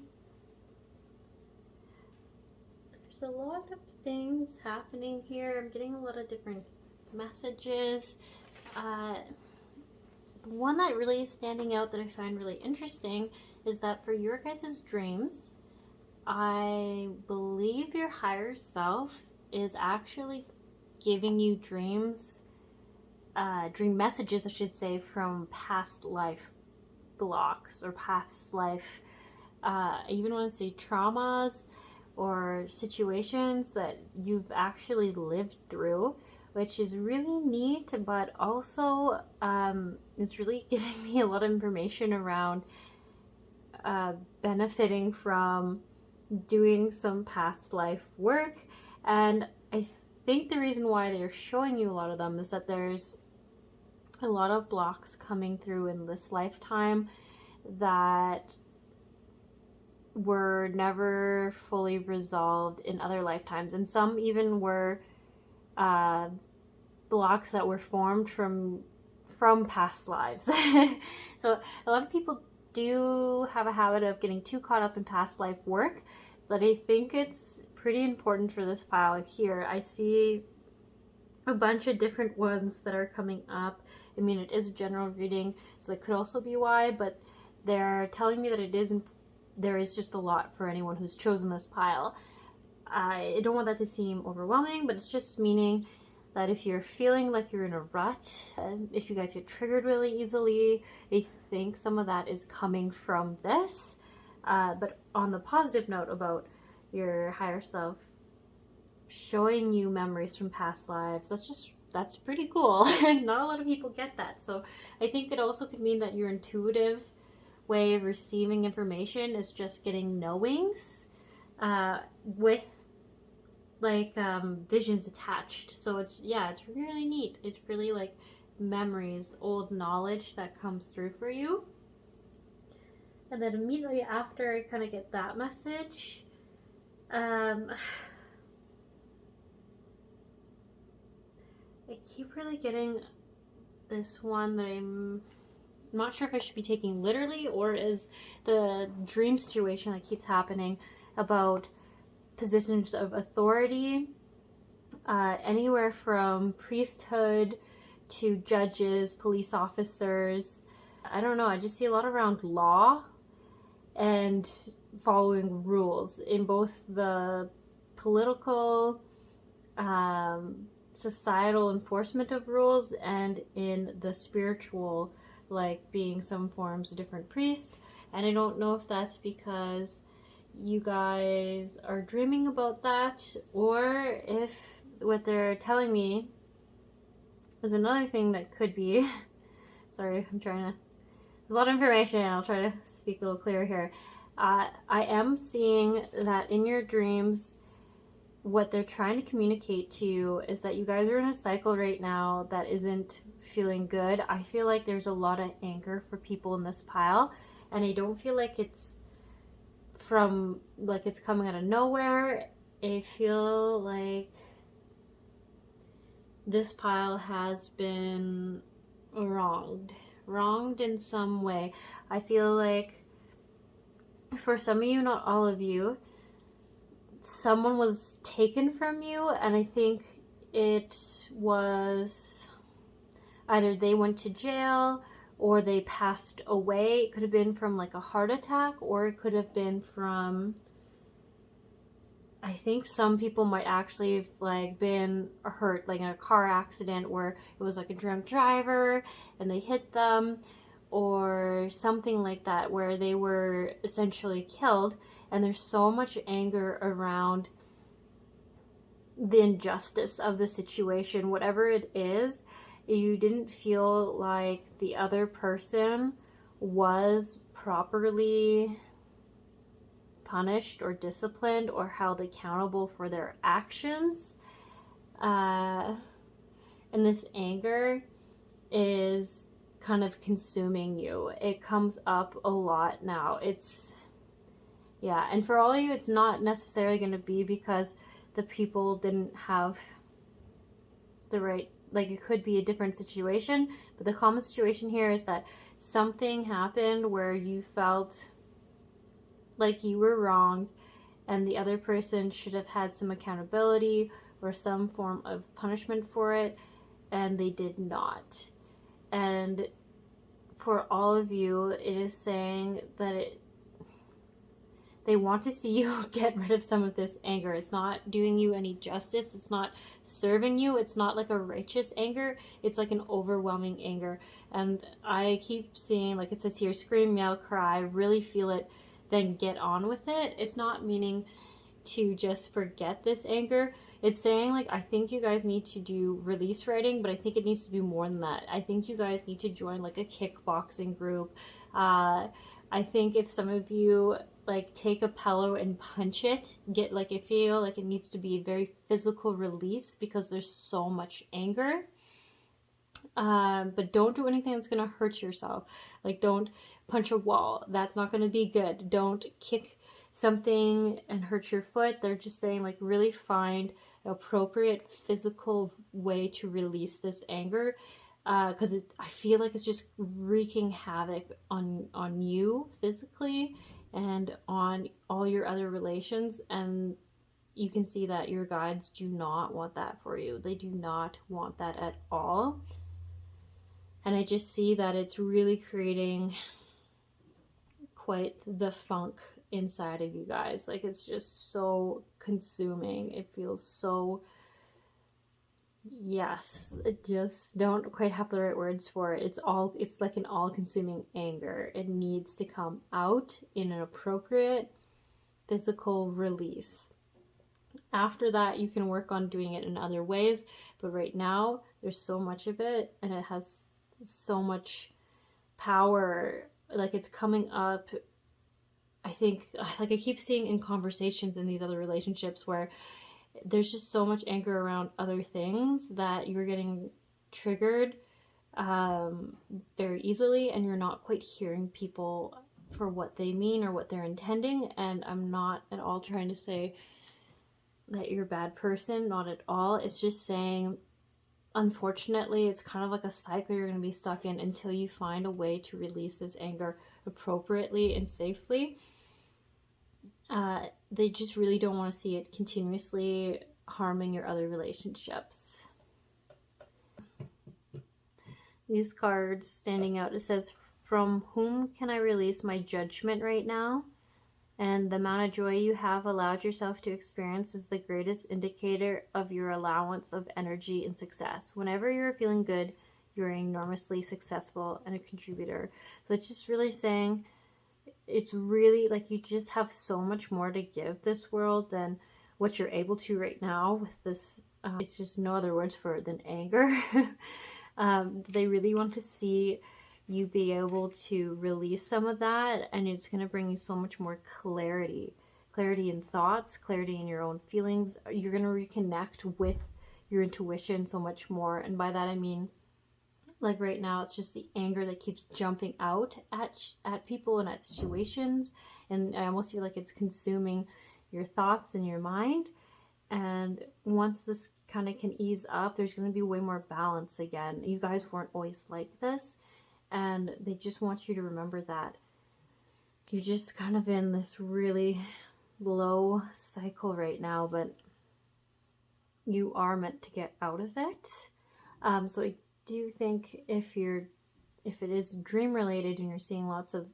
There's a lot of things happening here. I'm getting a lot of different messages. The one that really is standing out that I find really interesting is that for your guys' dreams, I believe your higher self is actually giving you dreams, dream messages, I should say, from past life blocks or past life, I even want to say traumas or situations that you've actually lived through, which is really neat, but also it's really giving me a lot of information around benefiting from doing some past life work. And I think the reason why they're showing you a lot of them is that there's a lot of blocks coming through in this lifetime that were never fully resolved in other lifetimes, and some even were blocks that were formed from past lives. So a lot of people do have a habit of getting too caught up in past life work, but I think it's pretty important for this pile here. I see a bunch of different ones that are coming up. I mean, it is a general reading, so that could also be why, but they're telling me that there is just a lot for anyone who's chosen this pile. I don't want that to seem overwhelming, but it's just meaning that if you're feeling like you're in a rut, if you guys get triggered really easily, I think some of that is coming from this. But on the positive note about your higher self showing you memories from past lives, that's pretty cool. Not a lot of people get that. So I think it also could mean that your intuitive way of receiving information is just getting knowings with like visions attached. So it's really neat. It's really like memories, old knowledge that comes through for you. And then immediately after I kind of get that message, I keep really getting this one that I'm not sure if I should be taking literally or is the dream situation that keeps happening about positions of authority, anywhere from priesthood to judges, police officers. I don't know, I just see a lot around law and following rules in both the political, societal enforcement of rules and in the spiritual, like being some forms of different priest. And I don't know if that's because you guys are dreaming about that, or if what they're telling me is another thing that could be. Sorry, I'm trying to. There's a lot of information. I'll try to speak a little clearer here. I am seeing that in your dreams, what they're trying to communicate to you is that you guys are in a cycle right now that isn't feeling good. I feel like there's a lot of anger for people in this pile, and I don't feel like it's from like it's coming out of nowhere. I feel like this pile has been wronged in some way. I feel like for some of you, not all of you, someone was taken from you, and I think it was either they went to jail or they passed away. It could have been from like a heart attack, or it could have been from, I think some people might actually have like been hurt like in a car accident where it was like a drunk driver and they hit them, or something like that where they were essentially killed. And there's so much anger around the injustice of the situation, whatever it is. You didn't feel like the other person was properly punished or disciplined or held accountable for their actions. And this anger is kind of consuming you. It comes up a lot now. Yeah, and for all of you, it's not necessarily going to be because the people didn't have the right, like it could be a different situation, but the common situation here is that something happened where you felt like you were wronged and the other person should have had some accountability or some form of punishment for it, and they did not. And for all of you, it is saying that they want to see you get rid of some of this anger. It's not doing you any justice. It's not serving you. It's not like a righteous anger. It's like an overwhelming anger. And I keep seeing, like it says here, scream, yell, cry, really feel it, then get on with it. It's not meaning to just forget this anger. It's saying, like, I think you guys need to do release writing, but I think it needs to be more than that. I think you guys need to join like a kickboxing group. I think if some of you like take a pillow and punch it, get like, I feel like it needs to be a very physical release because there's so much anger. But don't do anything that's gonna hurt yourself. Like, don't punch a wall. That's not gonna be good. Don't kick something and hurt your foot. They're just saying, like, really find an appropriate physical way to release this anger, because I feel like it's just wreaking havoc on you physically and on all your other relations. And you can see that your guides do not want that for you. They do not want that at all. And I just see that it's really creating quite the funk inside of you guys. Like, it's just so consuming. It feels so, yes, it just don't quite have the right words for it. It's like an all-consuming anger. It needs to come out in an appropriate physical release. After that, you can work on doing it in other ways, but right now there's so much of it and it has so much power. Like, it's coming up, I think, like I keep seeing in conversations in these other relationships where there's just so much anger around other things that you're getting triggered very easily, and you're not quite hearing people for what they mean or what they're intending. And I'm not at all trying to say that you're a bad person, not at all. It's just saying, unfortunately, it's kind of like a cycle you're going to be stuck in until you find a way to release this anger appropriately and safely. They just really don't want to see it continuously harming your other relationships. These cards standing out, it says, from whom can I release my judgment right now? And the amount of joy you have allowed yourself to experience is the greatest indicator of your allowance of energy and success. Whenever you're feeling good, you're enormously successful and a contributor. So it's just really saying, it's really like you just have so much more to give this world than what you're able to right now with this. It's just no other words for it than anger. They really want to see you be able to release some of that, and it's going to bring you so much more clarity in thoughts, clarity in your own feelings. You're going to reconnect with your intuition so much more, and by that I mean, like right now it's just the anger that keeps jumping out at people and at situations, and I almost feel like it's consuming your thoughts and your mind. And once this kind of can ease up, there's going to be way more balance again. You guys weren't always like this, and they just want you to remember that you're just kind of in this really low cycle right now, but you are meant to get out of it. So I do think if it is dream related and you're seeing lots of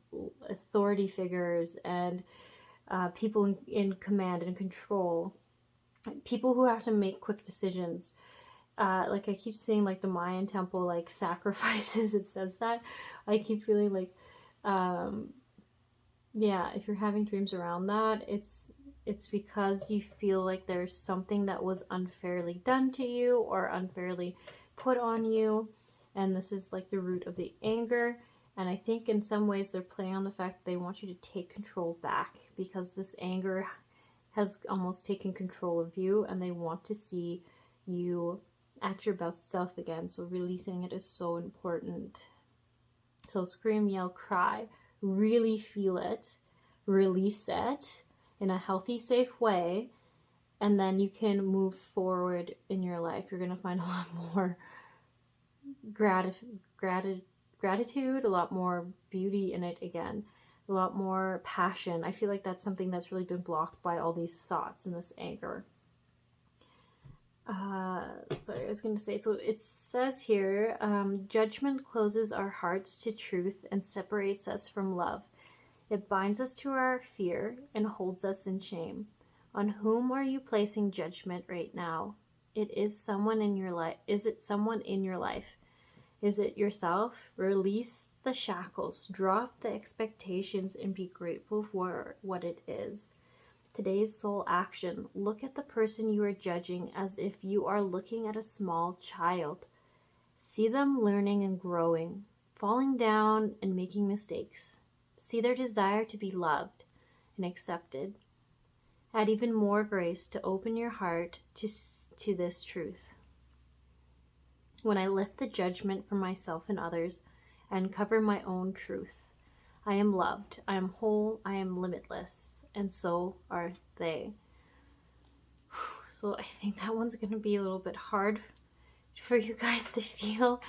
authority figures and people in command and control, people who have to make quick decisions, like I keep seeing like the Mayan temple like sacrifices, it says that. I keep feeling like yeah, if you're having dreams around that, it's because you feel like there's something that was unfairly done to you or unfairly put on you, and this is like the root of the anger. And I think in some ways they're playing on the fact that they want you to take control back, because this anger has almost taken control of you, and they want to see you at your best self again. So releasing it is so important. So scream, yell, cry, really feel it, release it in a healthy, safe way, and then you can move forward in your life. You're going to find a lot more gratitude, a lot more beauty in it again, a lot more passion. I feel like that's something that's really been blocked by all these thoughts and this anger. Sorry, I was going to say, so it says here, judgment closes our hearts to truth and separates us from love. It binds us to our fear and holds us in shame. On whom are you placing judgment right now? It is someone in your life. Is it someone in your life? Is it yourself? Release the shackles, drop the expectations, and be grateful for what it is. Today's soul action. Look at the person you are judging as if you are looking at a small child. See them learning and growing, falling down and making mistakes. See their desire to be loved and accepted. Add even more grace to open your heart to this truth. When I lift the judgment from myself and others and cover my own truth, I am loved, I am whole, I am limitless, and so are they. So I think that one's going to be a little bit hard for you guys to feel,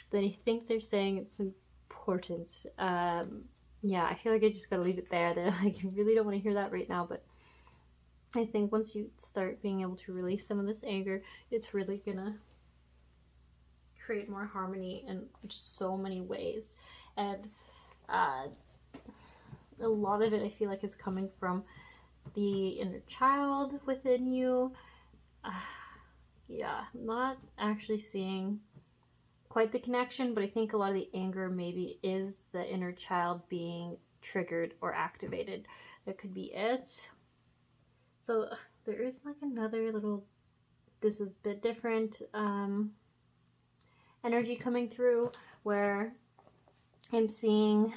but I think they're saying it's important. Yeah, I feel like I just gotta leave it there. They're like, I really don't want to hear that right now, but I think once you start being able to release some of this anger, it's really gonna create more harmony in just so many ways. And a lot of it I feel like is coming from the inner child within you. Yeah, not actually seeing quite the connection, but I think a lot of the anger maybe is the inner child being triggered or activated. That could be it. So there is like another little, this is a bit different energy coming through, where I'm seeing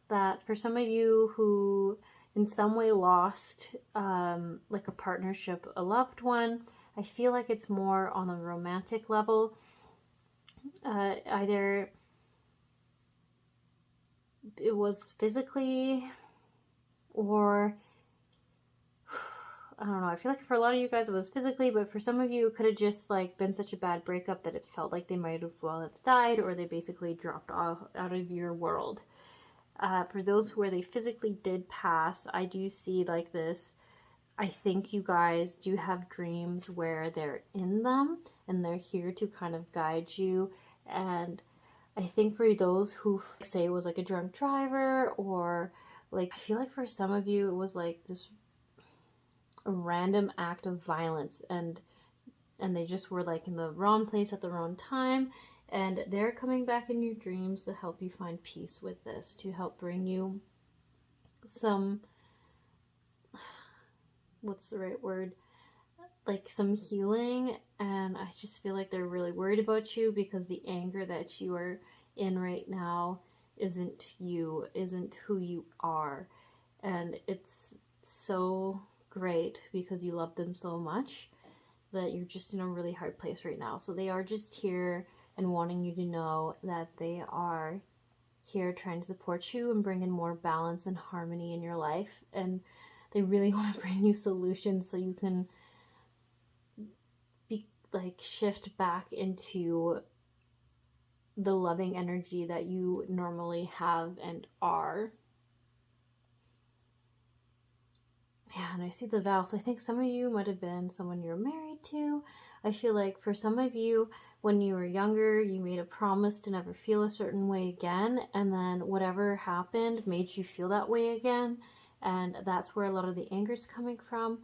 that for some of you who in some way lost like a partnership, a loved one, I feel like it's more on a romantic level. Either it was physically, or I don't know, I feel like for a lot of you guys it was physically, but for some of you it could have just like been such a bad breakup that it felt like they might have well have died, or they basically dropped off out of your world. For those where they physically did pass, I do see like this, I think you guys do have dreams where they're in them and they're here to kind of guide you. And I think for those who say it was like a drunk driver, or like, I feel like for some of you it was like this random act of violence, and they just were like in the wrong place at the wrong time, and they're coming back in your dreams to help you find peace with this, to help bring you some, what's the right word? Like some healing, and I just feel like they're really worried about you because the anger that you are in right now isn't you, isn't who you are. And it's so great because you love them so much that you're just in a really hard place right now. So they are just here and wanting you to know that they are here trying to support you and bring in more balance and harmony in your life. And they really want to bring you solutions so you can be like shift back into the loving energy that you normally have and are. Yeah, and I see the vow. So I think some of you might have been someone you're married to. I feel like for some of you, when you were younger, you made a promise to never feel a certain way again, and then whatever happened made you feel that way again, and that's where a lot of the anger is coming from.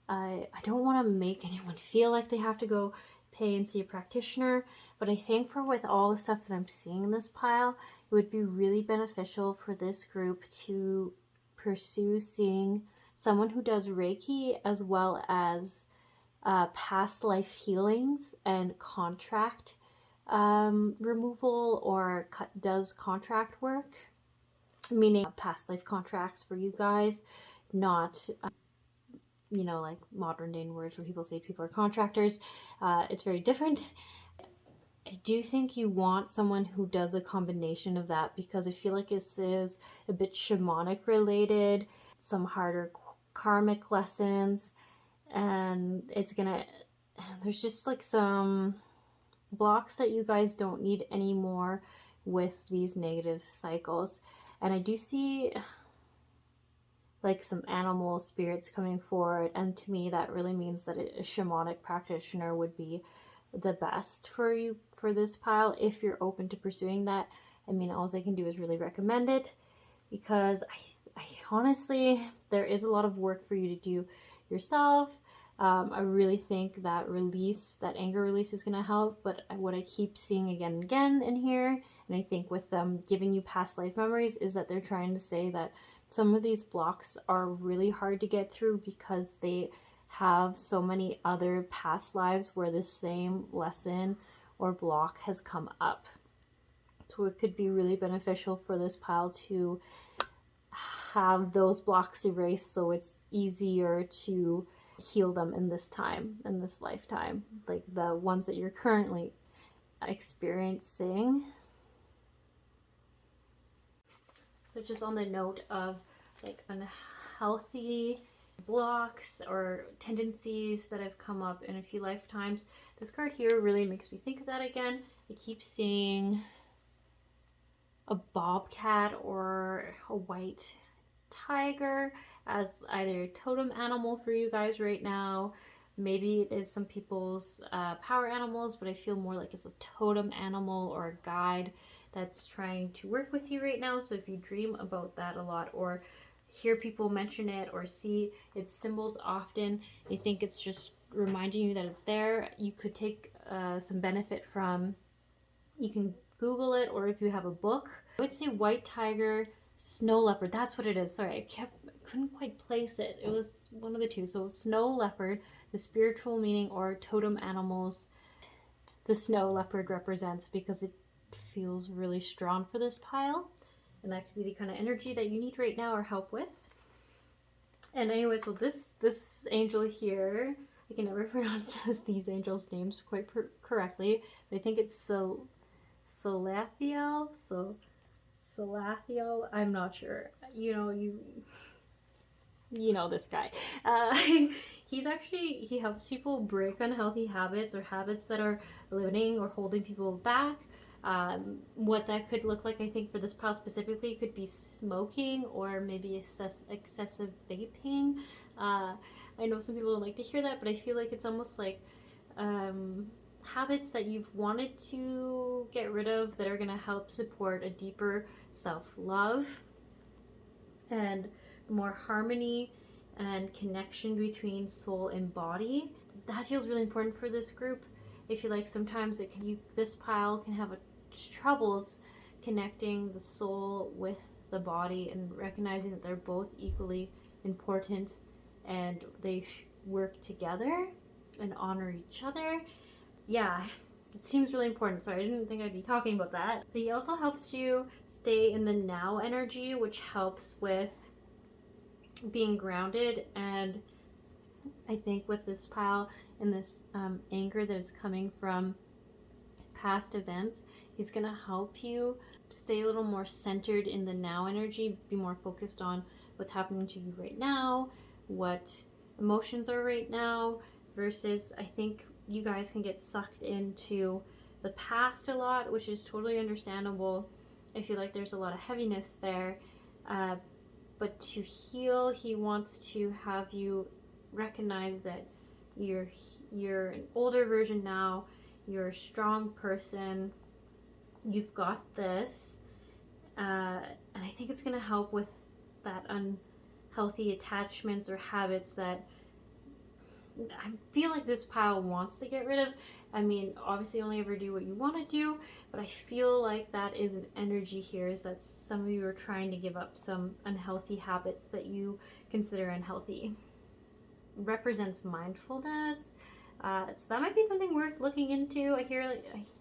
I don't want to make anyone feel like they have to go pay and see a practitioner, but I think for with all the stuff that I'm seeing in this pile, it would be really beneficial for this group to pursue seeing someone who does Reiki as well as past life healings and contract removal, or does contract work, meaning past life contracts for you guys, not like modern day words where people say people are contractors. It's very different. I do think you want someone who does a combination of that, because I feel like this is a bit shamanic related, some harder karmic lessons, and there's just like some blocks that you guys don't need anymore with these negative cycles. And I do see like some animal spirits coming forward, and to me that really means that a shamanic practitioner would be the best for you for this pile if you're open to pursuing that. I mean, all I can do is really recommend it, because I honestly, there is a lot of work for you to do yourself. I really think that anger release is going to help, but what I keep seeing again and again in here, and I think with them giving you past life memories, is that they're trying to say that some of these blocks are really hard to get through because they have so many other past lives where the same lesson or block has come up. So it could be really beneficial for this pile to have those blocks erased so it's easier to heal them in this lifetime, like the ones that you're currently experiencing. So just on the note of like unhealthy blocks or tendencies that have come up in a few lifetimes, this card here really makes me think of that again. I keep seeing a bobcat or a white tiger as either a totem animal for you guys right now. Maybe it is some people's power animals, but I feel more like it's a totem animal or a guide that's trying to work with you right now. So if you dream about that a lot, or hear people mention it, or see its symbols often, I think it's just reminding you that it's there. You could take some benefit from, you can Google it, or if you have a book, I would say white tiger, snow leopard. That's what it is. Sorry, I couldn't quite place it. It was one of the two. So snow leopard, the spiritual meaning, or totem animals. The snow leopard represents, because it feels really strong for this pile, and that could be the kind of energy that you need right now or help with. And anyway, so this angel here, I can never pronounce these angels' names quite correctly, but I think it's Salathiel. Salathiel, I'm not sure. You know this guy. He helps people break unhealthy habits, or habits that are limiting or holding people back. What that could look like, I think, for this pile specifically, could be smoking, or maybe excessive vaping. I know some people don't like to hear that, but I feel like it's almost like habits that you've wanted to get rid of that are going to help support a deeper self-love and more harmony and connection between soul and body. That feels really important for this group. I feel like sometimes this pile can have troubles connecting the soul with the body, and recognizing that they're both equally important and they work together and honor each other. Yeah, it seems really important. Sorry, I didn't think I'd be talking about that. So he also helps you stay in the now energy, which helps with being grounded. And I think with this pile and this anger that is coming from past events, he's going to help you stay a little more centered in the now energy, be more focused on what's happening to you right now, what emotions are right now, versus I think you guys can get sucked into the past a lot, which is totally understandable. I feel like there's a lot of heaviness there, but to heal, he wants to have you recognize that you're an older version now, you're a strong person, you've got this, and I think it's going to help with that unhealthy attachments or habits that I feel like this pile wants to get rid of. I mean, obviously only ever do what you want to do, but I feel like that is an energy here, is that some of you are trying to give up some unhealthy habits that you consider unhealthy. It represents mindfulness. So that might be something worth looking into. I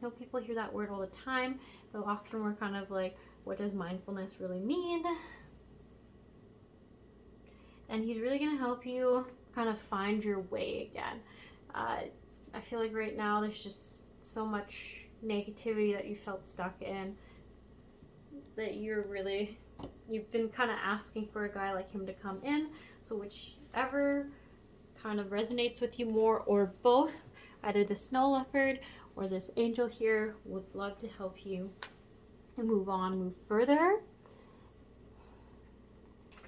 know people hear that word all the time, but often we're kind of like, what does mindfulness really mean? And he's really going to help you kind of find your way again. I feel like right now there's just so much negativity that you felt stuck in, that you've been kind of asking for a guy like him to come in. So whichever kind of resonates with you more, or both, either the snow leopard or this angel here, would love to help you move further.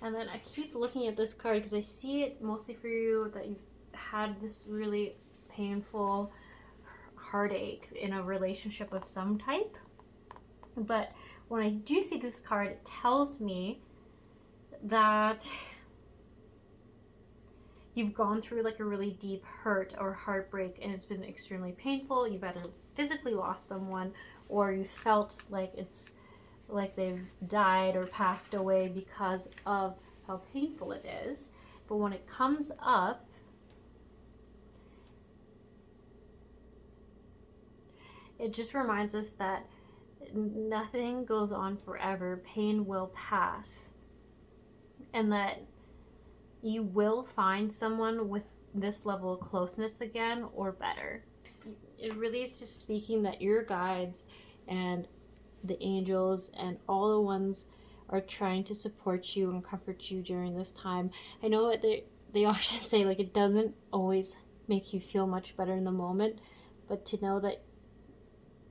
And then I keep looking at this card because I see it mostly for you that you've had this really painful heartache in a relationship of some type. But when I do see this card, it tells me that you've gone through like a really deep hurt or heartbreak, and it's been extremely painful. You've either physically lost someone, or you felt like it's like they've died or passed away because of how painful it is. But when it comes up, it just reminds us that nothing goes on forever. Pain will pass, and that you will find someone with this level of closeness again, or better. It really is just speaking that your guides and the angels and all the ones are trying to support you and comfort you during this time. I know that they often say like it doesn't always make you feel much better in the moment, but to know that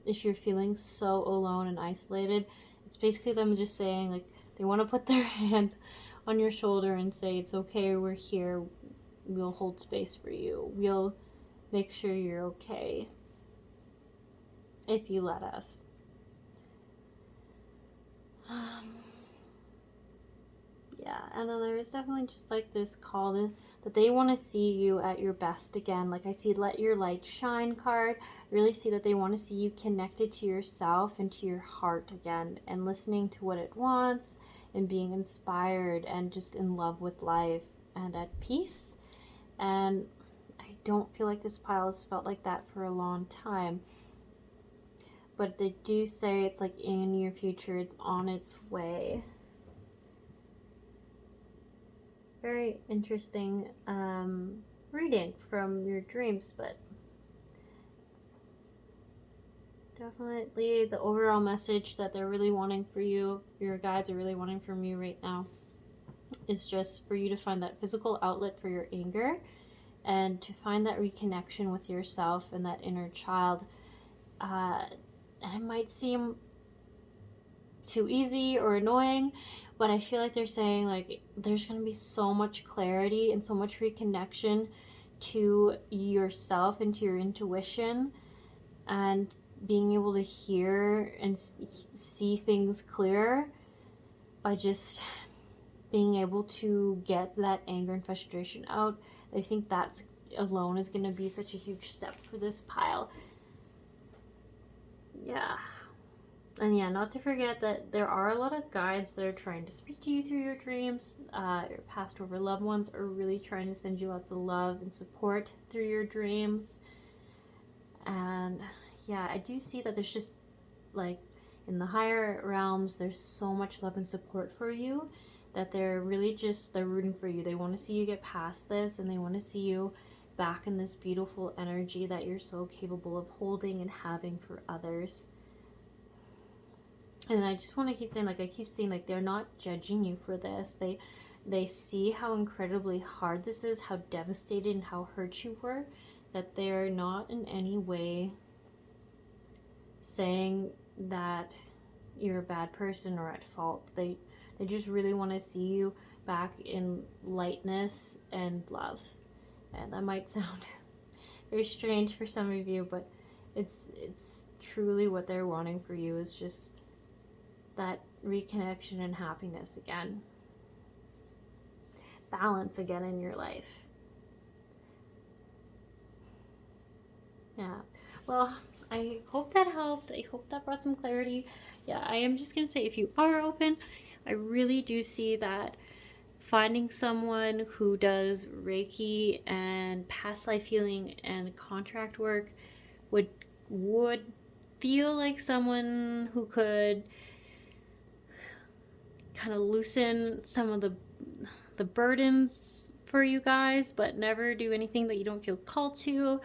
if you're feeling so alone and isolated, it's basically them just saying like they want to put their hands on your shoulder and say, it's okay, we're here, we'll hold space for you, we'll make sure you're okay if you let us. Yeah, and then there's definitely just like this call that they want to see you at your best again. Like I see let your light shine card. I really see that they want to see you connected to yourself and to your heart again, and listening to what it wants, and being inspired and just in love with life and at peace. And I don't feel like this pile has felt like that for a long time. But they do say it's like in your future, it's on its way. Very interesting reading from your dreams, but definitely the overall message that they're really wanting for you, your guides are really wanting from you right now, is just for you to find that physical outlet for your anger, and to find that reconnection with yourself and that inner child. And it might seem too easy or annoying, but I feel like they're saying like there's going to be so much clarity and so much reconnection to yourself and to your intuition, and being able to hear and see things clearer by just being able to get that anger and frustration out. I think that's alone is going to be such a huge step for this pile. Yeah. And yeah, not to forget that there are a lot of guides that are trying to speak to you through your dreams. Your past or loved ones are really trying to send you lots of love and support through your dreams. And yeah, I do see that there's just like in the higher realms, there's so much love and support for you that they're rooting for you. They want to see you get past this, and they want to see you back in this beautiful energy that you're so capable of holding and having for others. And I just want to keep saying, like, I keep saying, like, they're not judging you for this. They see how incredibly hard this is, how devastated and how hurt you were, that they're not in any way saying that you're a bad person or at fault. They just really want to see you back in lightness and love. And that might sound very strange for some of you, but it's truly what they're wanting for you, is just that reconnection and happiness again. Balance again in your life. Yeah. Well, I hope that helped. I hope that brought some clarity. Yeah, I am just going to say, if you are open, I really do see that finding someone who does Reiki and past life healing and contract work would feel like someone who could kind of loosen some of the burdens for you guys, but never do anything that you don't feel called to.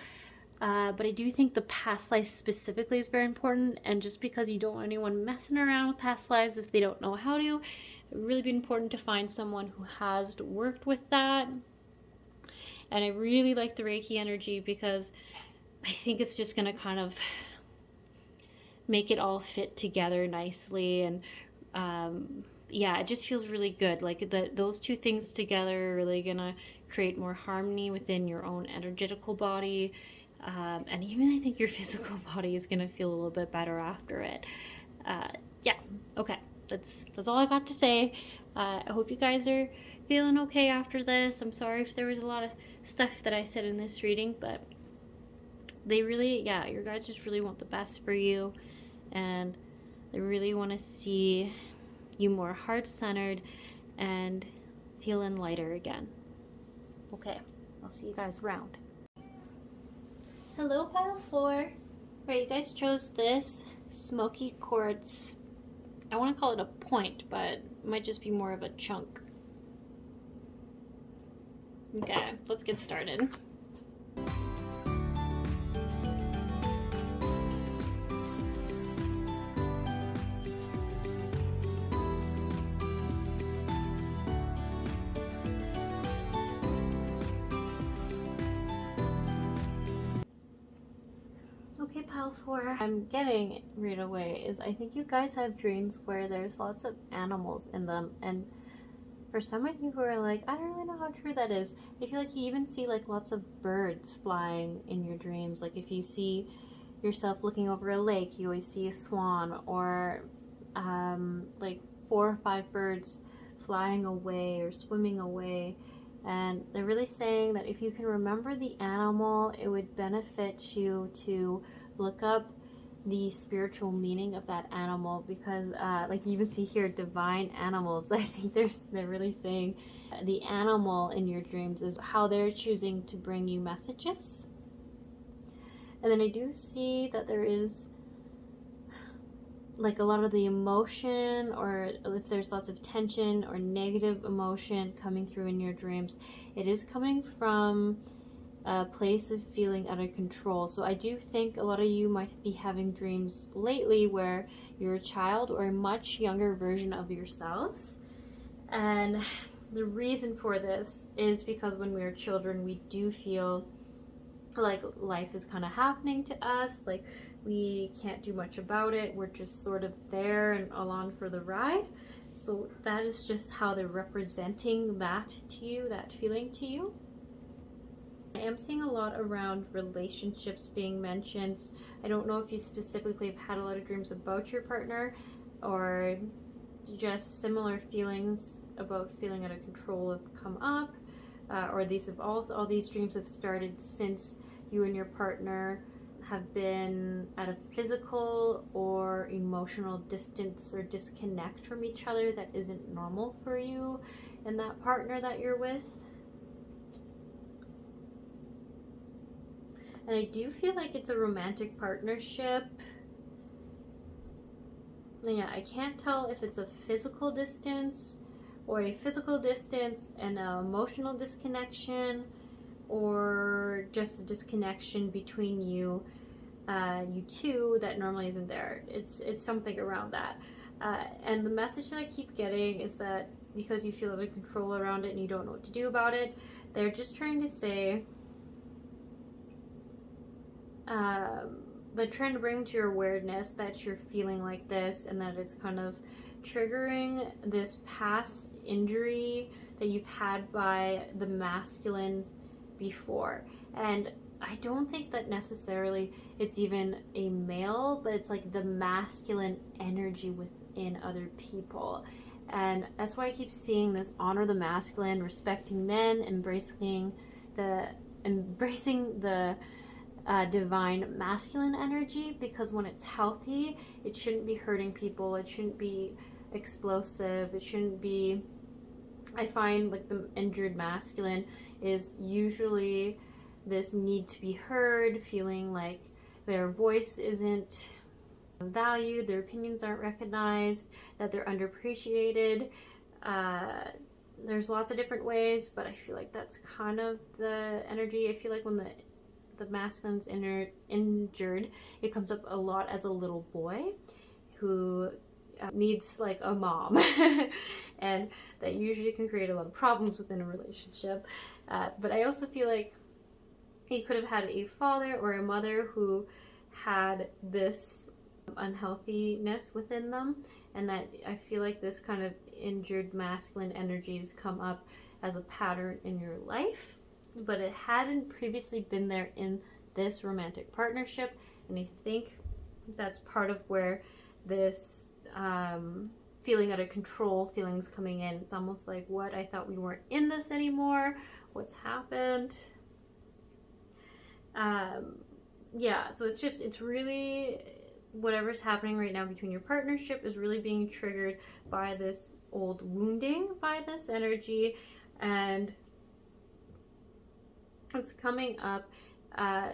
But I do think the past life specifically is very important, and just because you don't want anyone messing around with past lives if they don't know how to, it would really be important to find someone who has worked with that. And I really like the Reiki energy because I think it's just going to kind of make it all fit together nicely. And yeah, it just feels really good. Like those two things together are really going to create more harmony within your own energetical body. And even I think your physical body is going to feel a little bit better after it. Yeah, okay. That's all I got to say. I hope you guys are feeling okay after this. I'm sorry if there was a lot of stuff that I said in this reading, but they really, yeah, your guides just really want the best for you, and they really want to see you more heart-centered and feeling lighter again. Okay, I'll see you guys around. Hello, pile 4. Alright, you guys chose this smoky quartz. I want to call it a point, but it might just be more of a chunk. Okay, let's get started. Okay, pile 4. I'm getting right away is I think you guys have dreams where there's lots of animals in them, and for some of you who are like, I don't really know how true that is, I feel like you even see like lots of birds flying in your dreams. Like if you see yourself looking over a lake, you always see a swan, or like 4 or 5 birds flying away or swimming away. And they're really saying that if you can remember the animal, it would benefit you to look up the spiritual meaning of that animal, because like you even see here, divine animals. I think they're really saying the animal in your dreams is how they're choosing to bring you messages. And then I do see that there is like a lot of the emotion, or if there's lots of tension or negative emotion coming through in your dreams, it is coming from a place of feeling out of control. So I do think a lot of you might be having dreams lately where you're a child or a much younger version of yourselves. And the reason for this is because when we are children, we do feel like life is kind of happening to us, like we can't do much about it, we're just sort of there and along for the ride. So that is just how they're representing that to you, that feeling to you. I am seeing a lot around relationships being mentioned. I don't know if you specifically have had a lot of dreams about your partner, or just similar feelings about feeling out of control have come up, or these have all these dreams have started since you and your partner have been at a physical or emotional distance or disconnect from each other that isn't normal for you and that partner that you're with. And I do feel like it's a romantic partnership. And yeah, I can't tell if it's a physical distance or a physical distance and an emotional disconnection, or just a disconnection between you two that normally isn't there. It's something around that. And the message that I keep getting is that because you feel out of control around it and you don't know what to do about it, they're just trying to say, they're trying to bring to your awareness that you're feeling like this and that it's kind of triggering this past injury that you've had by the masculine before. And I don't think that necessarily it's even a male, but it's like the masculine energy within other people. And that's why I keep seeing this honor the masculine, respecting men, embracing the divine masculine energy, because when it's healthy, it shouldn't be hurting people, it shouldn't be explosive, it shouldn't be, I find like the injured masculine is usually this need to be heard, feeling like their voice isn't valued, their opinions aren't recognized, that they're underappreciated. There's lots of different ways, but I feel like that's kind of the energy. I feel like when the masculine's injured, it comes up a lot as a little boy who needs like a mom and that usually can create a lot of problems within a relationship. But I also feel like he could have had a father or a mother who had this unhealthiness within them, and that I feel like this kind of injured masculine energies come up as a pattern in your life, but it hadn't previously been there in this romantic partnership. And I think that's part of where this feeling out of control feelings coming in. It's almost like, what, I thought we weren't in this anymore, what's happened? Yeah, so it's really, whatever's happening right now between your partnership is really being triggered by this old wounding, by this energy, and it's coming up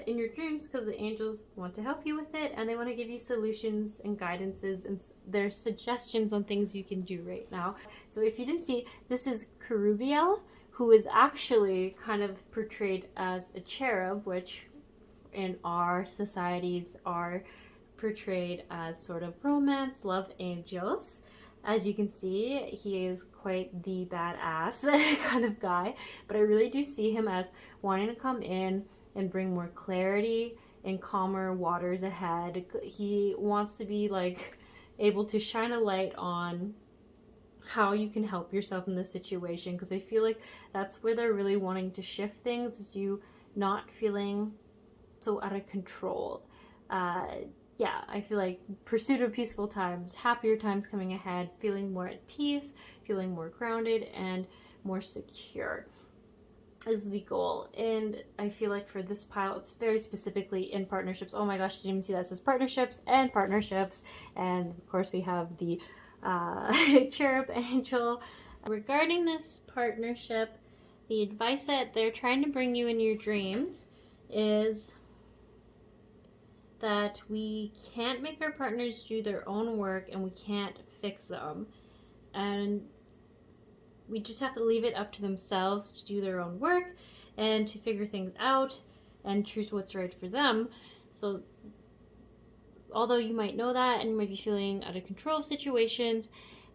in your dreams because the angels want to help you with it, and they want to give you solutions and guidances and their suggestions on things you can do right now. So if you didn't see, this is Kerubiel, who is actually kind of portrayed as a cherub, which in our societies are portrayed as sort of romance, love angels. As you can see, he is quite the badass kind of guy, but I really do see him as wanting to come in and bring more clarity and calmer waters ahead. He wants to be like able to shine a light on how you can help yourself in this situation, because I feel like that's where they're really wanting to shift things, is you not feeling so out of control. Yeah, I feel like pursuit of peaceful times, happier times coming ahead, feeling more at peace, feeling more grounded and more secure is the goal. And I feel like for this pile, it's very specifically in partnerships. Oh my gosh, I didn't even see that. It says partnerships and partnerships. And of course we have the cherub angel. Regarding this partnership, the advice that they're trying to bring you in your dreams is that we can't make our partners do their own work and we can't fix them. And we just have to leave it up to themselves to do their own work and to figure things out and choose what's right for them. So although you might know that and you might be feeling out of control of situations,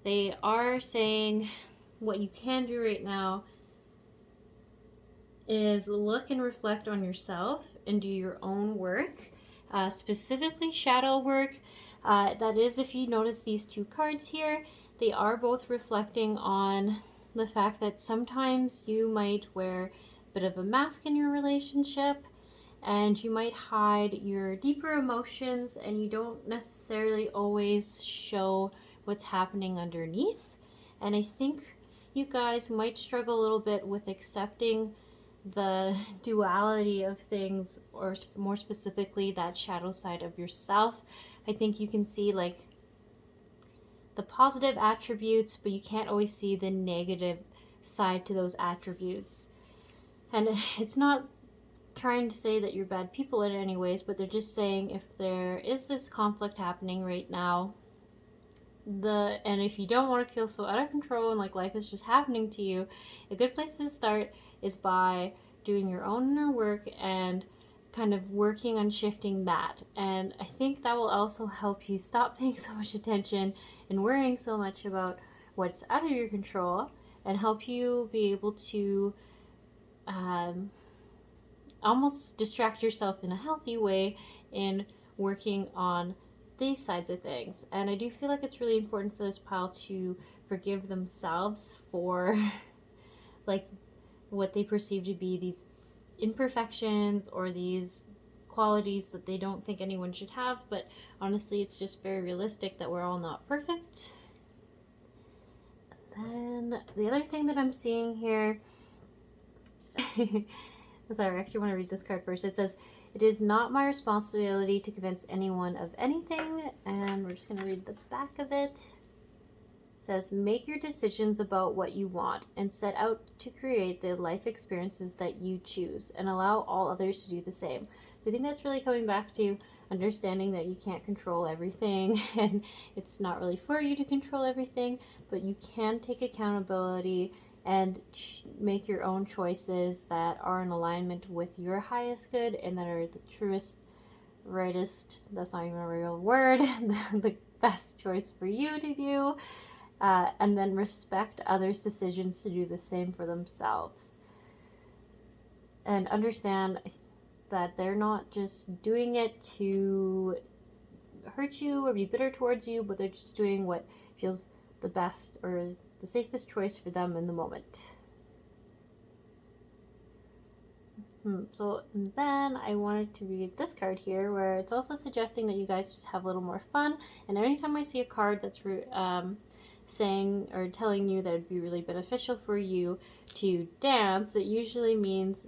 they are saying what you can do right now is look and reflect on yourself and do your own work, specifically shadow work. That is, if you notice these two cards here, they are both reflecting on the fact that sometimes you might wear a bit of a mask in your relationship and you might hide your deeper emotions and you don't necessarily always show what's happening underneath. And I think you guys might struggle a little bit with accepting the duality of things, or more specifically that shadow side of yourself. I think you can see like the positive attributes, but you can't always see the negative side to those attributes. And it's not trying to say that you're bad people in any ways, but they're just saying if there is this conflict happening right now, and if you don't want to feel so out of control and like life is just happening to you, a good place to start is by doing your own inner work and kind of working on shifting that. And I think that will also help you stop paying so much attention and worrying so much about what's out of your control, and help you be able to almost distract yourself in a healthy way in working on these sides of things. And I do feel like it's really important for this pile to forgive themselves for like what they perceive to be these imperfections or these qualities that they don't think anyone should have. But honestly, it's just very realistic that we're all not perfect. And then the other thing that I'm seeing here sorry, I actually want to read this card first. It says, "It is not my responsibility to convince anyone of anything." And we're just going to read the back of it. It says, "Make your decisions about what you want and set out to create the life experiences that you choose, and allow all others to do the same." So I think that's really coming back to understanding that you can't control everything, and it's not really for you to control everything, but you can take accountability and make your own choices that are in alignment with your highest good and that are the truest, rightest, that's not even a real word, the best choice for you to do, and then respect others' decisions to do the same for themselves. And understand that they're not just doing it to hurt you or be bitter towards you, but they're just doing what feels the best or the safest choice for them in the moment. So then I wanted to read this card here, where it's also suggesting that you guys just have a little more fun. And every time I see a card that's saying or telling you that it'd be really beneficial for you to dance, it usually means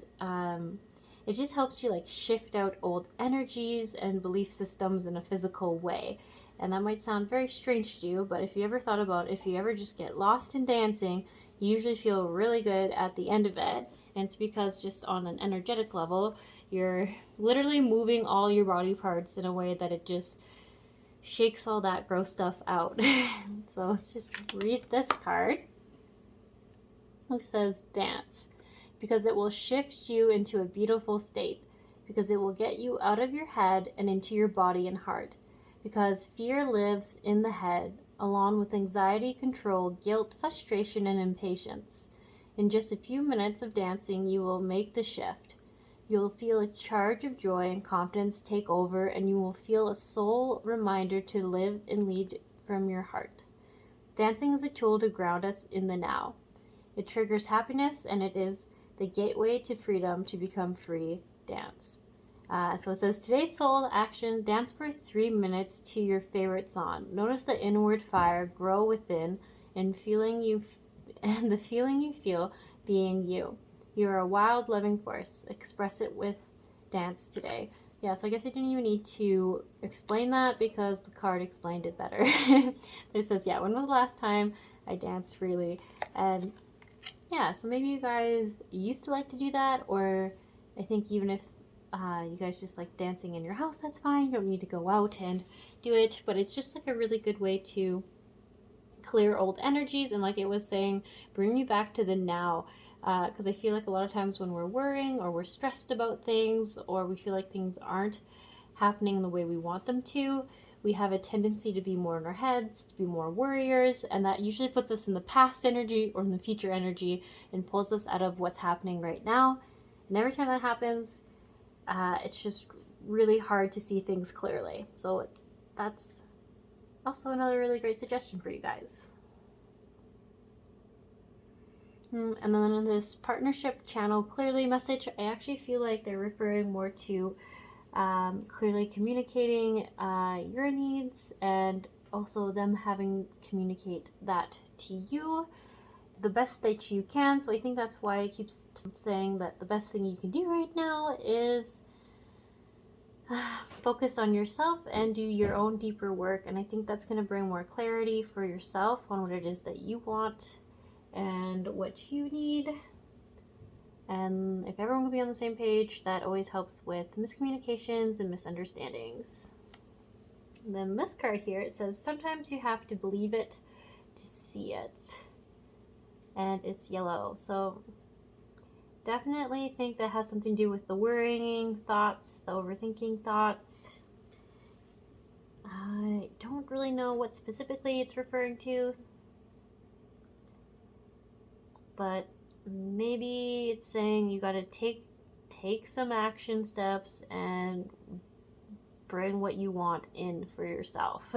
it just helps you like shift out old energies and belief systems in a physical way. And that might sound very strange to you, but if you ever thought about if you ever just get lost in dancing, you usually feel really good at the end of it. And it's because just on an energetic level, you're literally moving all your body parts in a way that it just shakes all that gross stuff out. So let's just read this card. It says, "Dance, because it will shift you into a beautiful state, because it will get you out of your head and into your body and heart, because fear lives in the head, along with anxiety, control, guilt, frustration, and impatience. In just a few minutes of dancing, you will make the shift. You'll feel a charge of joy and confidence take over, and you will feel a soul reminder to live and lead from your heart. Dancing is a tool to ground us in the now. It triggers happiness, and it is the gateway to freedom to become free. Dance." So it says, "Today's soul action, dance for 3 minutes to your favorite song. Notice the inward fire grow within and the feeling you feel being you. You are a wild, loving force. Express it with dance today." Yeah, so I guess I didn't even need to explain that because the card explained it better. But it says, yeah, when was the last time I danced freely? And yeah, so maybe you guys used to like to do that, or I think even if you guys just like dancing in your house, that's fine. You don't need to go out and do it, but it's just like a really good way to clear old energies and, like it was saying, bring you back to the now. Because I feel like a lot of times when we're worrying or we're stressed about things, or we feel like things aren't happening the way we want them to, we have a tendency to be more in our heads, to be more worriers, and that usually puts us in the past energy or in the future energy and pulls us out of what's happening right now. And every time that happens, it's just really hard to see things clearly. So that's also another really great suggestion for you guys. And then in this partnership channel clearly message, I actually feel like they're referring more to clearly communicating your needs, and also them having communicate that to you. the best that you can. So I think that's why I keep saying that the best thing you can do right now is focus on yourself and do your own deeper work. And I think that's going to bring more clarity for yourself on what it is that you want and what you need. And if everyone can be on the same page, that always helps with miscommunications and misunderstandings. And then this card here, it says, sometimes you have to believe it to see it. And it's yellow. So definitely think that has something to do with the worrying thoughts, the overthinking thoughts. I don't really know what specifically it's referring to, but maybe it's saying you gotta take some action steps and bring what you want in for yourself.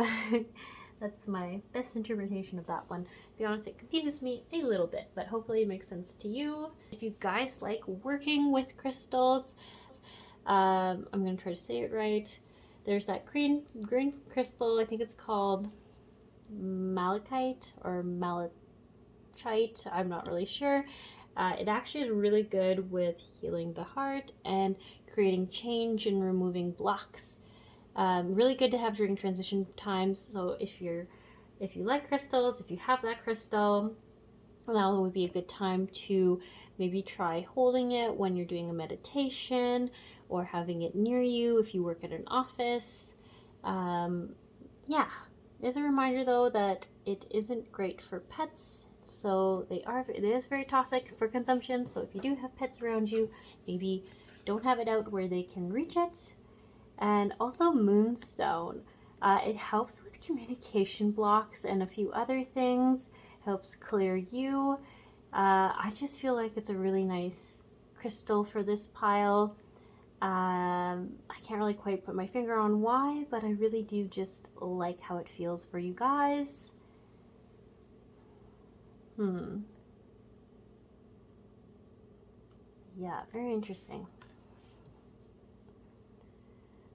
That's my best interpretation of that one. To be honest, it confuses me a little bit, but hopefully it makes sense to you. If you guys like working with crystals, I'm going to try to say it right. There's that green crystal, I think it's called malachite or malachite, I'm not really sure. It actually is really good with healing the heart and creating change and removing blocks. Really good to have during transition times. So if you like crystals, if you have that crystal, now would be a good time to maybe try holding it when you're doing a meditation or having it near you if you work at an office. Yeah, as a reminder though that it isn't great for pets. So it is very toxic for consumption. So if you do have pets around you, maybe don't have it out where they can reach it. And also moonstone. It helps with communication blocks and a few other things. Helps clear you. I just feel like it's a really nice crystal for this pile. I can't really quite put my finger on why, but I really do just like how it feels for you guys. Yeah, very interesting.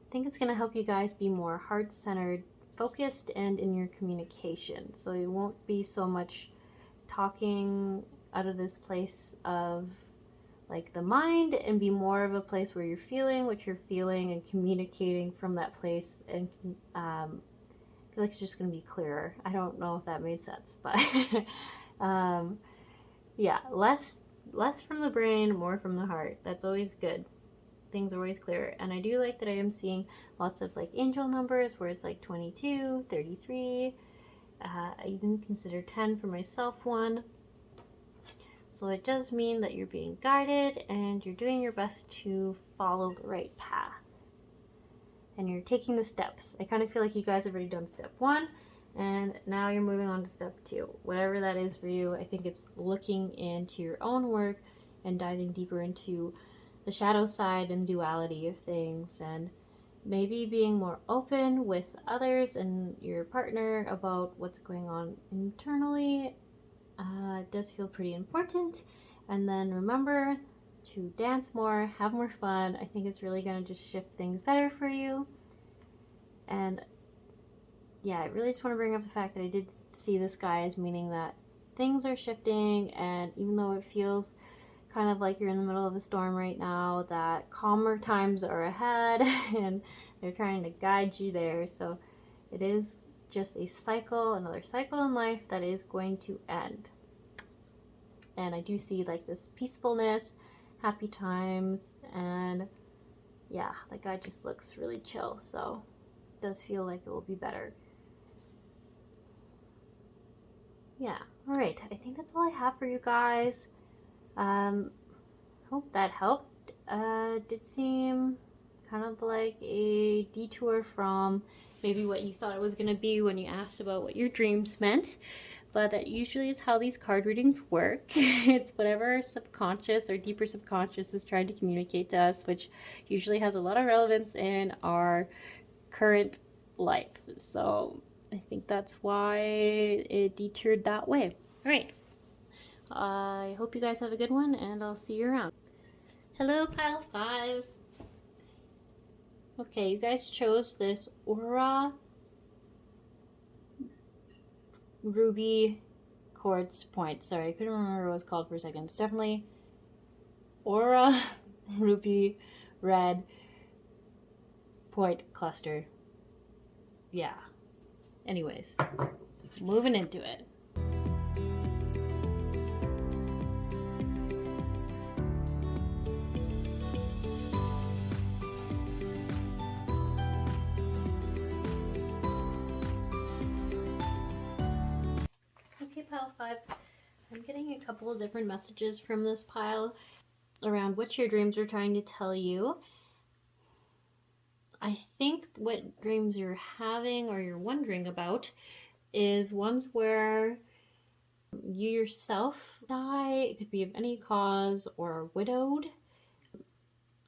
I think it's going to help you guys be more heart-centered, focused, and in your communication. So you won't be so much talking out of this place of like the mind, and be more of a place where you're feeling what you're feeling and communicating from that place. And I feel like it's just going to be clearer. I don't know if that made sense, but yeah, less from the brain, more from the heart. That's always good. Things are always clearer. And I do like that I am seeing lots of like angel numbers where it's like 22, 33. I even consider 10 for myself one. So it does mean that you're being guided and you're doing your best to follow the right path. And you're taking the steps. I kind of feel like you guys have already done step 1 and now you're moving on to step 2. Whatever that is for you, I think it's looking into your own work and diving deeper into the shadow side and duality of things, and maybe being more open with others and your partner about what's going on internally. It does feel pretty important. And then remember to dance more, have more fun. I think it's really going to just shift things better for you. And yeah, I really just want to bring up the fact that I did see this guy as meaning that things are shifting, and even though it feels kind of like you're in the middle of a storm right now, that calmer times are ahead and they're trying to guide you there. So it is just a cycle, another cycle in life that is going to end. And I do see like this peacefulness, happy times, and yeah, that guy just looks really chill. So it does feel like it will be better. Yeah, all right. I think that's all I have for you guys. Hope that helped. Did seem kind of like a detour from maybe what you thought it was going to be when you asked about what your dreams meant, but that usually is how these card readings work. It's whatever our subconscious or deeper subconscious is trying to communicate to us, which usually has a lot of relevance in our current life. So I think that's why it detoured that way. All right. I hope you guys have a good one, and I'll see you around. Hello, Pile 5. Okay, you guys chose this Aura Ruby quartz point. Sorry, I couldn't remember what it was called for a second. It's definitely Aura Rupee Red Point Cluster. Yeah. Anyways, moving into it. Okay, pile 5. I'm getting a couple of different messages from this pile around what your dreams are trying to tell you. I think what dreams you're having or you're wondering about is ones where you yourself die. It could be of any cause, or widowed.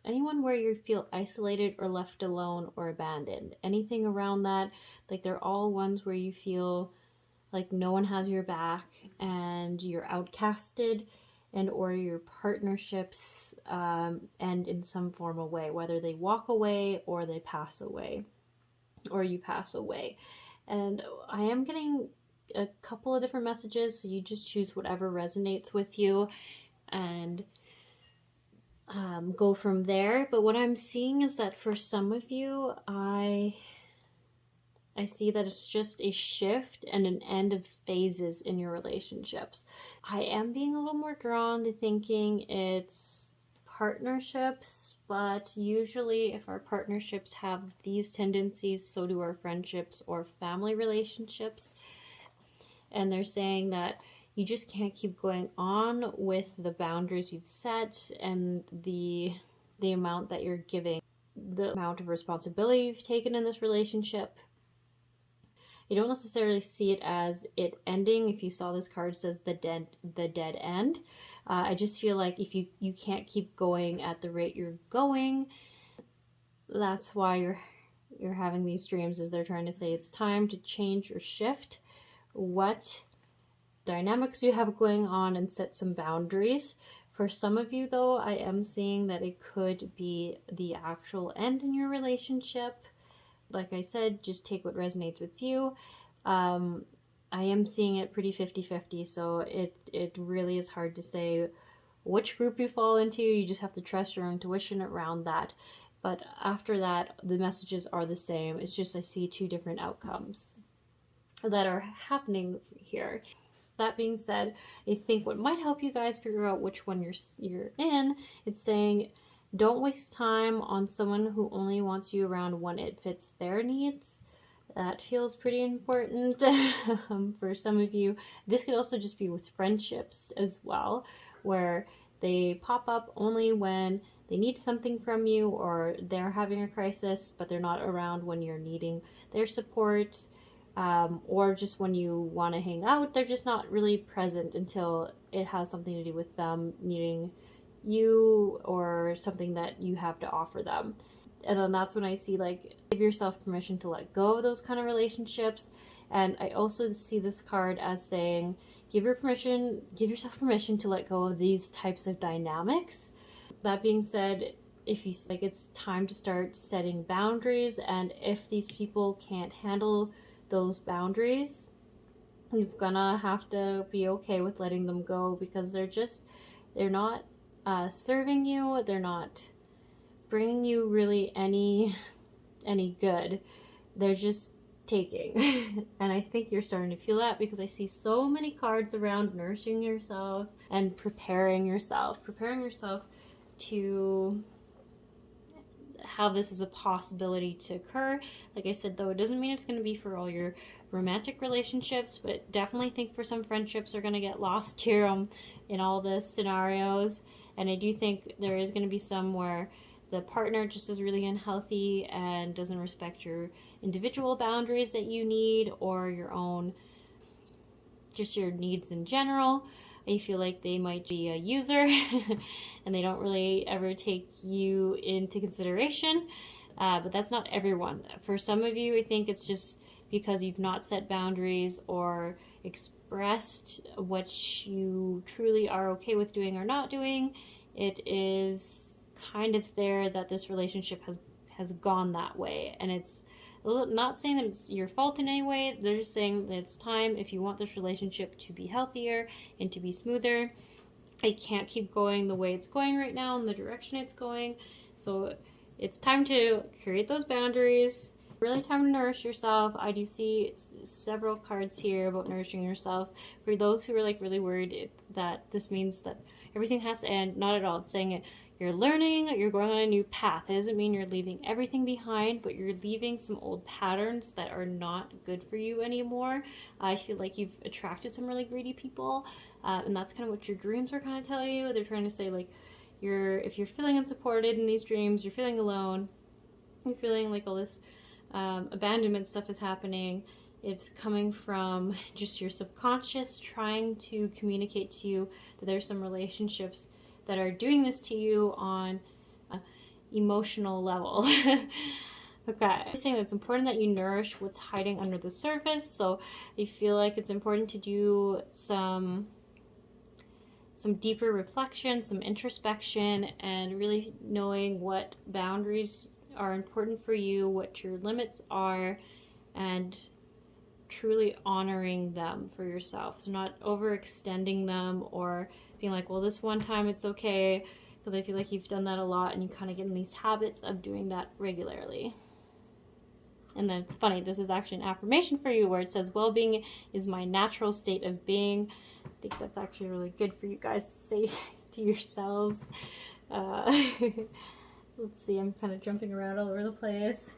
Anyone where you feel isolated or left alone or abandoned. Anything around that, like they're all ones where you feel like no one has your back and you're outcasted, and or your partnerships end in some formal way, whether they walk away or they pass away or you pass away. And I am getting a couple of different messages, so you just choose whatever resonates with you and go from there. But what I'm seeing is that for some of you, I see that it's just a shift and an end of phases in your relationships. I am being a little more drawn to thinking it's partnerships, but usually if our partnerships have these tendencies, so do our friendships or family relationships. And they're saying that you just can't keep going on with the boundaries you've set and the amount that you're giving, the amount of responsibility you've taken in this relationship. You don't necessarily see it as it ending. If you saw this card, says the dead end. I just feel like if you can't keep going at the rate you're going, that's why you're having these dreams, is they're trying to say it's time to change or shift what dynamics you have going on and set some boundaries. For some of you though, I am seeing that it could be the actual end in your relationship. Like I said, just take what resonates with you. I am seeing it pretty 50-50, so it really is hard to say which group you fall into. You just have to trust your intuition around that. But after that, the messages are the same. It's just I see two different outcomes that are happening here. That being said, I think what might help you guys figure out which one you're in, it's saying don't waste time on someone who only wants you around when it fits their needs. That feels pretty important for some of you. This could also just be with friendships as well, where they pop up only when they need something from you or they're having a crisis, but they're not around when you're needing their support. Or just when you want to hang out, they're just not really present until it has something to do with them needing you or something that you have to offer them. And then that's when I see, like, give yourself permission to let go of those kind of relationships. And I also see this card as saying give yourself permission to let go of these types of dynamics. That being said, if you like, it's time to start setting boundaries, and if these people can't handle those boundaries, you're gonna have to be okay with letting them go, because they're not serving you, they're not bringing you really any good, they're just taking. And I think you're starting to feel that, because I see so many cards around nourishing yourself and preparing yourself to have this as a possibility to occur. Like I said, though, it doesn't mean it's going to be for all your romantic relationships, but definitely think for some friendships are going to get lost here in all the scenarios. And I do think there is going to be some where the partner just is really unhealthy and doesn't respect your individual boundaries that you need, or your own, just your needs in general. I feel like they might be a user and they don't really ever take you into consideration. But that's not everyone. For some of you, I think it's just because you've not set boundaries or expressed what you truly are okay with doing or not doing. It is kind of there that this relationship has gone that way, and it's Not saying that it's your fault in any way. They're just saying that it's time, if you want this relationship to be healthier and to be smoother. It can't keep going the way it's going right now, in the direction it's going. So it's time to create those boundaries. Really time to nourish yourself. I do see several cards here about nourishing yourself. For those who are like really worried that this means that everything has to end, not at all. It's saying you're learning, you're going on a new path. It doesn't mean you're leaving everything behind, but you're leaving some old patterns that are not good for you anymore. I feel like you've attracted some really greedy people, and that's kind of what your dreams are kind of telling you. They're trying to say, like, if you're feeling unsupported in these dreams, you're feeling alone, you're feeling like all this abandonment stuff is happening. It's coming from just your subconscious trying to communicate to you that there's some relationships that are doing this to you on an emotional level. Okay, I'm saying that it's important that you nourish what's hiding under the surface. So I feel like it's important to do some deeper reflection, some introspection, and really knowing what boundaries are important for you, what your limits are, and truly honoring them for yourself. So not overextending them or being like, well, this one time it's okay, because I feel like you've done that a lot and you kind of get in these habits of doing that regularly. And then it's funny, this is actually an affirmation for you where it says, well-being is my natural state of being. I think that's actually really good for you guys to say to yourselves. Let's see, I'm kind of jumping around all over the place.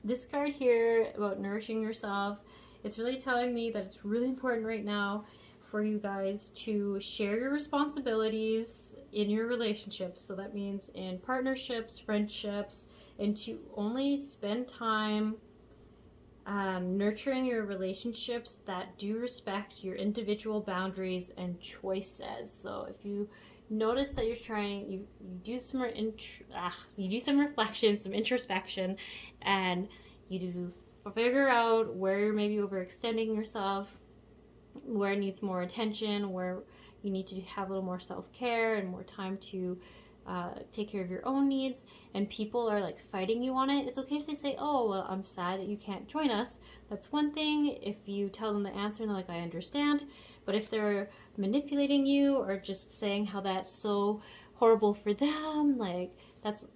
This card here about nourishing yourself, it's really telling me that it's really important right now for you guys to share your responsibilities in your relationships. So that means in partnerships, friendships, and to only spend time nurturing your relationships that do respect your individual boundaries and choices. So if you notice that you're trying, you do some reflection, some introspection, and you do figure out where you're maybe overextending yourself, where it needs more attention, where you need to have a little more self-care and more time to take care of your own needs, and people are like fighting you on it. It's okay if they say, oh, well, I'm sad that you can't join us. That's one thing. If you tell them the answer and they're like, I understand. But if they're manipulating you or just saying how that's so horrible for them, like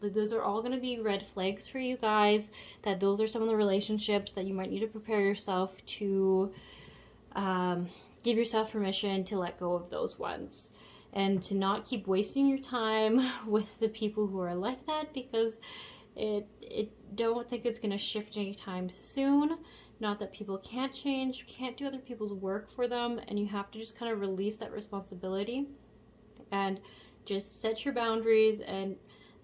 those are all going to be red flags for you guys, that those are some of the relationships that you might need to prepare yourself to give yourself permission to let go of those ones. And to not keep wasting your time with the people who are like that, because it don't think it's going to shift anytime soon. Not that people can't change, can't do other people's work for them, and you have to just kind of release that responsibility and just set your boundaries. And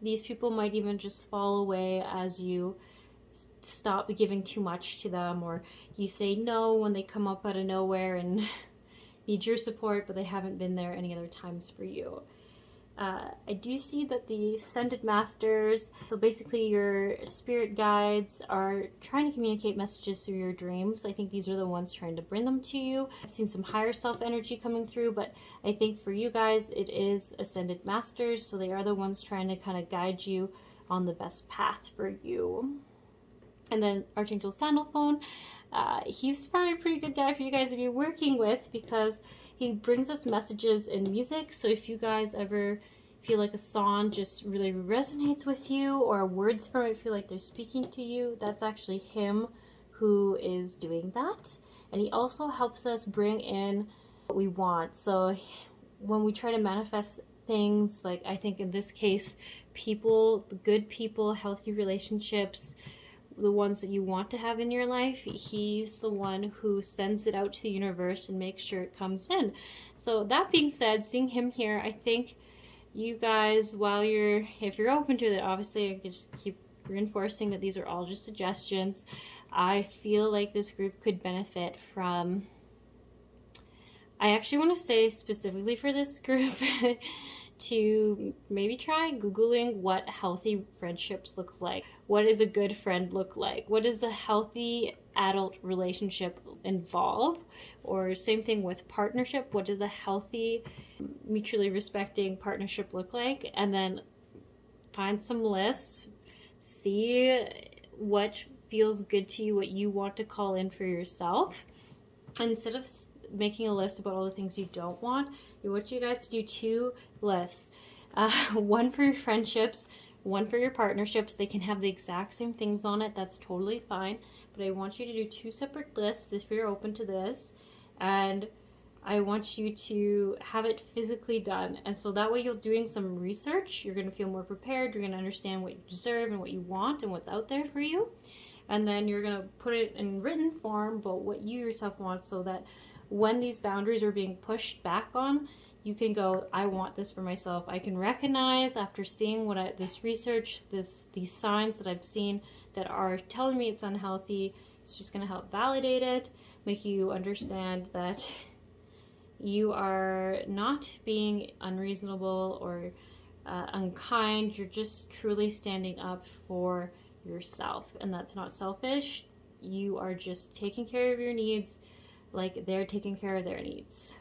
these people might even just fall away as you stop giving too much to them, or you say no when they come up out of nowhere and need your support, but they haven't been there any other times for you. I do see that the Ascended Masters, so basically your spirit guides, are trying to communicate messages through your dreams. I think these are the ones trying to bring them to you. I've seen some higher self energy coming through, but I think for you guys it is Ascended Masters, so they are the ones trying to kind of guide you on the best path for you. And then Archangel Sandalphone, he's probably a pretty good guy for you guys to be working with, because he brings us messages in music. So if you guys ever feel like a song just really resonates with you, or words from it feel like they're speaking to you, that's actually him who is doing that. And he also helps us bring in what we want. So when we try to manifest things, like I think in this case, people, good people, healthy relationships, the ones that you want to have in your life, he's the one who sends it out to the universe and makes sure it comes in. So that being said, seeing him here, I think you guys, if you're open to it, obviously I just keep reinforcing that these are all just suggestions. I feel like this group could benefit from, I actually want to say specifically for this group to maybe try Googling what healthy friendships look like. What does a good friend look like? What does a healthy adult relationship involve? Or same thing with partnership. What does a healthy, mutually respecting partnership look like? And then find some lists, see what feels good to you, what you want to call in for yourself. Instead of making a list about all the things you don't want, I want you guys to do 2 lists. One for your friendships, one for your partnerships. They can have the exact same things on it. That's totally fine. But I want you to do 2 separate lists if you're open to this. And I want you to have it physically done. And so that way you're doing some research. You're going to feel more prepared. You're going to understand what you deserve and what you want and what's out there for you. And then you're going to put it in written form about what you yourself want, so that when these boundaries are being pushed back on, you can go, I want this for myself. I can recognize after seeing this research, these signs that I've seen that are telling me it's unhealthy. It's just going to help validate it, make you understand that you are not being unreasonable or unkind. You're just truly standing up for yourself, and that's not selfish. You are just taking care of your needs like they're taking care of their needs.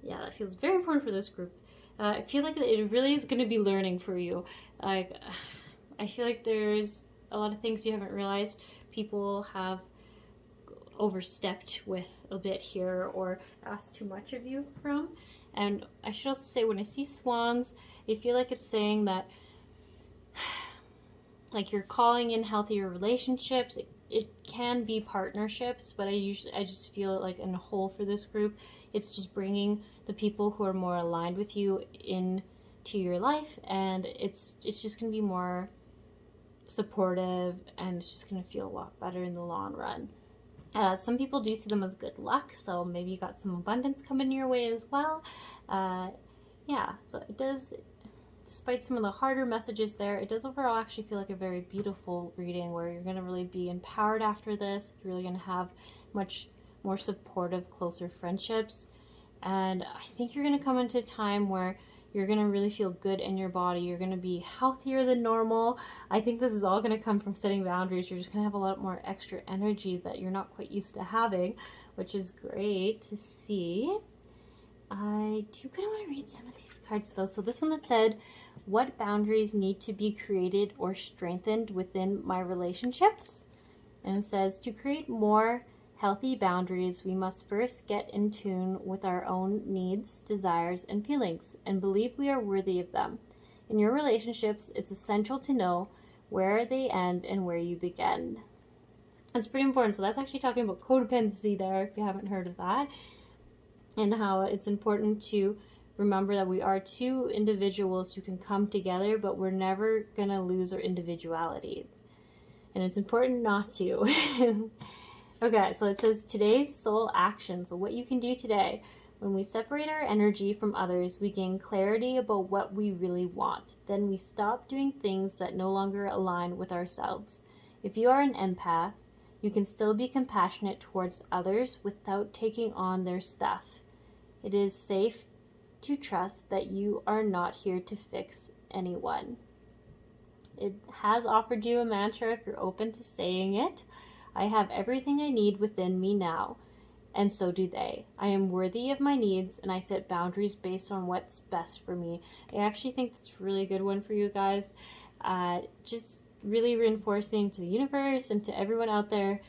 Yeah, that feels very important for this group. I feel like it really is going to be learning for you. Like, I feel like there's a lot of things you haven't realized people have overstepped with a bit here, or asked too much of you from. And I should also say, when I see swans, I feel like it's saying that like you're calling in healthier relationships. It can be partnerships, but I just feel like in a whole for this group, it's just bringing the people who are more aligned with you into your life, and it's just going to be more supportive, and it's just going to feel a lot better in the long run. Some people do see them as good luck, so maybe you got some abundance coming your way as well. Yeah, so it does, despite some of the harder messages there, it does overall actually feel like a very beautiful reading, where you're going to really be empowered after this. You're really going to have much more supportive, closer friendships. And I think you're going to come into a time where you're going to really feel good in your body. You're going to be healthier than normal. I think this is all going to come from setting boundaries. You're just going to have a lot more extra energy that you're not quite used to having, which is great to see. I do kind of want to read some of these cards though. So this one that said, what boundaries need to be created or strengthened within my relationships? And it says, to create more healthy boundaries, we must first get in tune with our own needs, desires, and feelings, and believe we are worthy of them. In your relationships, it's essential to know where they end and where you begin. That's pretty important. So that's actually talking about codependency there, if you haven't heard of that, and how it's important to remember that we are 2 individuals who can come together, but we're never going to lose our individuality. And it's important not to. Okay, so it says today's soul action. So what you can do today. When we separate our energy from others, we gain clarity about what we really want. Then we stop doing things that no longer align with ourselves. If you are an empath, you can still be compassionate towards others without taking on their stuff. It is safe to trust that you are not here to fix anyone. It has offered you a mantra if you're open to saying it. I have everything I need within me now, and so do they. I am worthy of my needs, and I set boundaries based on what's best for me. I actually think that's a really good one for you guys. Just really reinforcing to the universe and to everyone out there,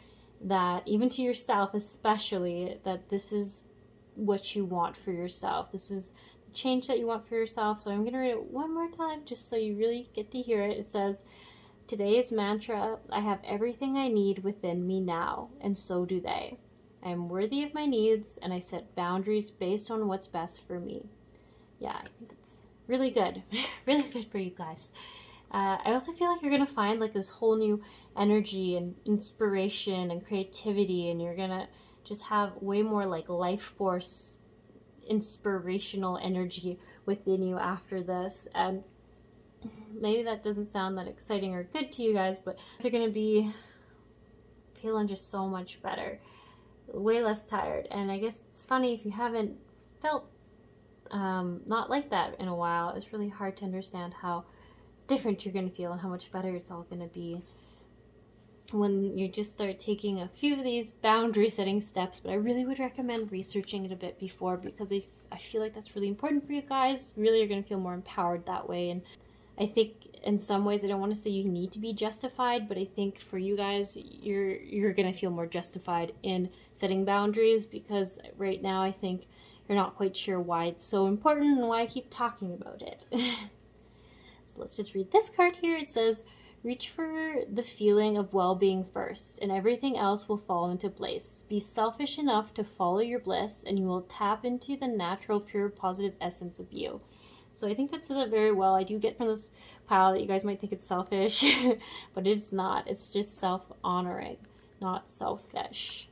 that even to yourself especially, that this is what you want for yourself. This is the change that you want for yourself. So I'm going to read it one more time just so you really get to hear it. It says, today's mantra, I have everything I need within me now, and so do they. I am worthy of my needs, and I set boundaries based on what's best for me. Yeah, I think that's really good. Really good for you guys. I also feel like you're going to find like this whole new energy and inspiration and creativity, and you're going to just have way more like life force, inspirational energy within you after this. And maybe that doesn't sound that exciting or good to you guys, but you're going to be feeling just so much better, way less tired. And I guess it's funny, if you haven't felt not like that in a while, it's really hard to understand how different you're going to feel and how much better it's all going to be when you just start taking a few of these boundary setting steps. But I really would recommend researching it a bit before, because I feel like that's really important for you guys. Really, you're going to feel more empowered that way. And I think in some ways, I don't want to say you need to be justified, but I think for you guys, you're going to feel more justified in setting boundaries, because right now I think you're not quite sure why it's so important and why I keep talking about it. So let's just read this card here. It says, reach for the feeling of well-being first, and everything else will fall into place. Be selfish enough to follow your bliss, and you will tap into the natural, pure, positive essence of you. So I think that says it very well. I do get from this pile that you guys might think it's selfish, but it's not. It's just self-honoring, not selfish.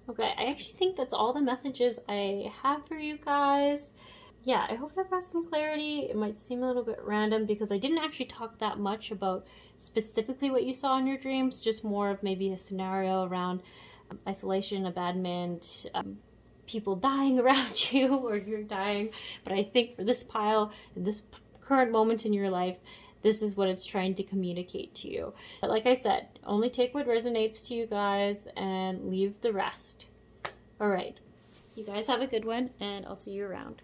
Okay, I actually think that's all the messages I have for you guys. Yeah, I hope that brought some clarity. It might seem a little bit random because I didn't actually talk that much about specifically what you saw in your dreams, just more of maybe a scenario around isolation, abandonment, people dying around you, or you're dying. But I think for this pile, in this current moment in your life, this is what it's trying to communicate to you. But like I said, only take what resonates to you guys and leave the rest. All right. You guys have a good one, and I'll see you around.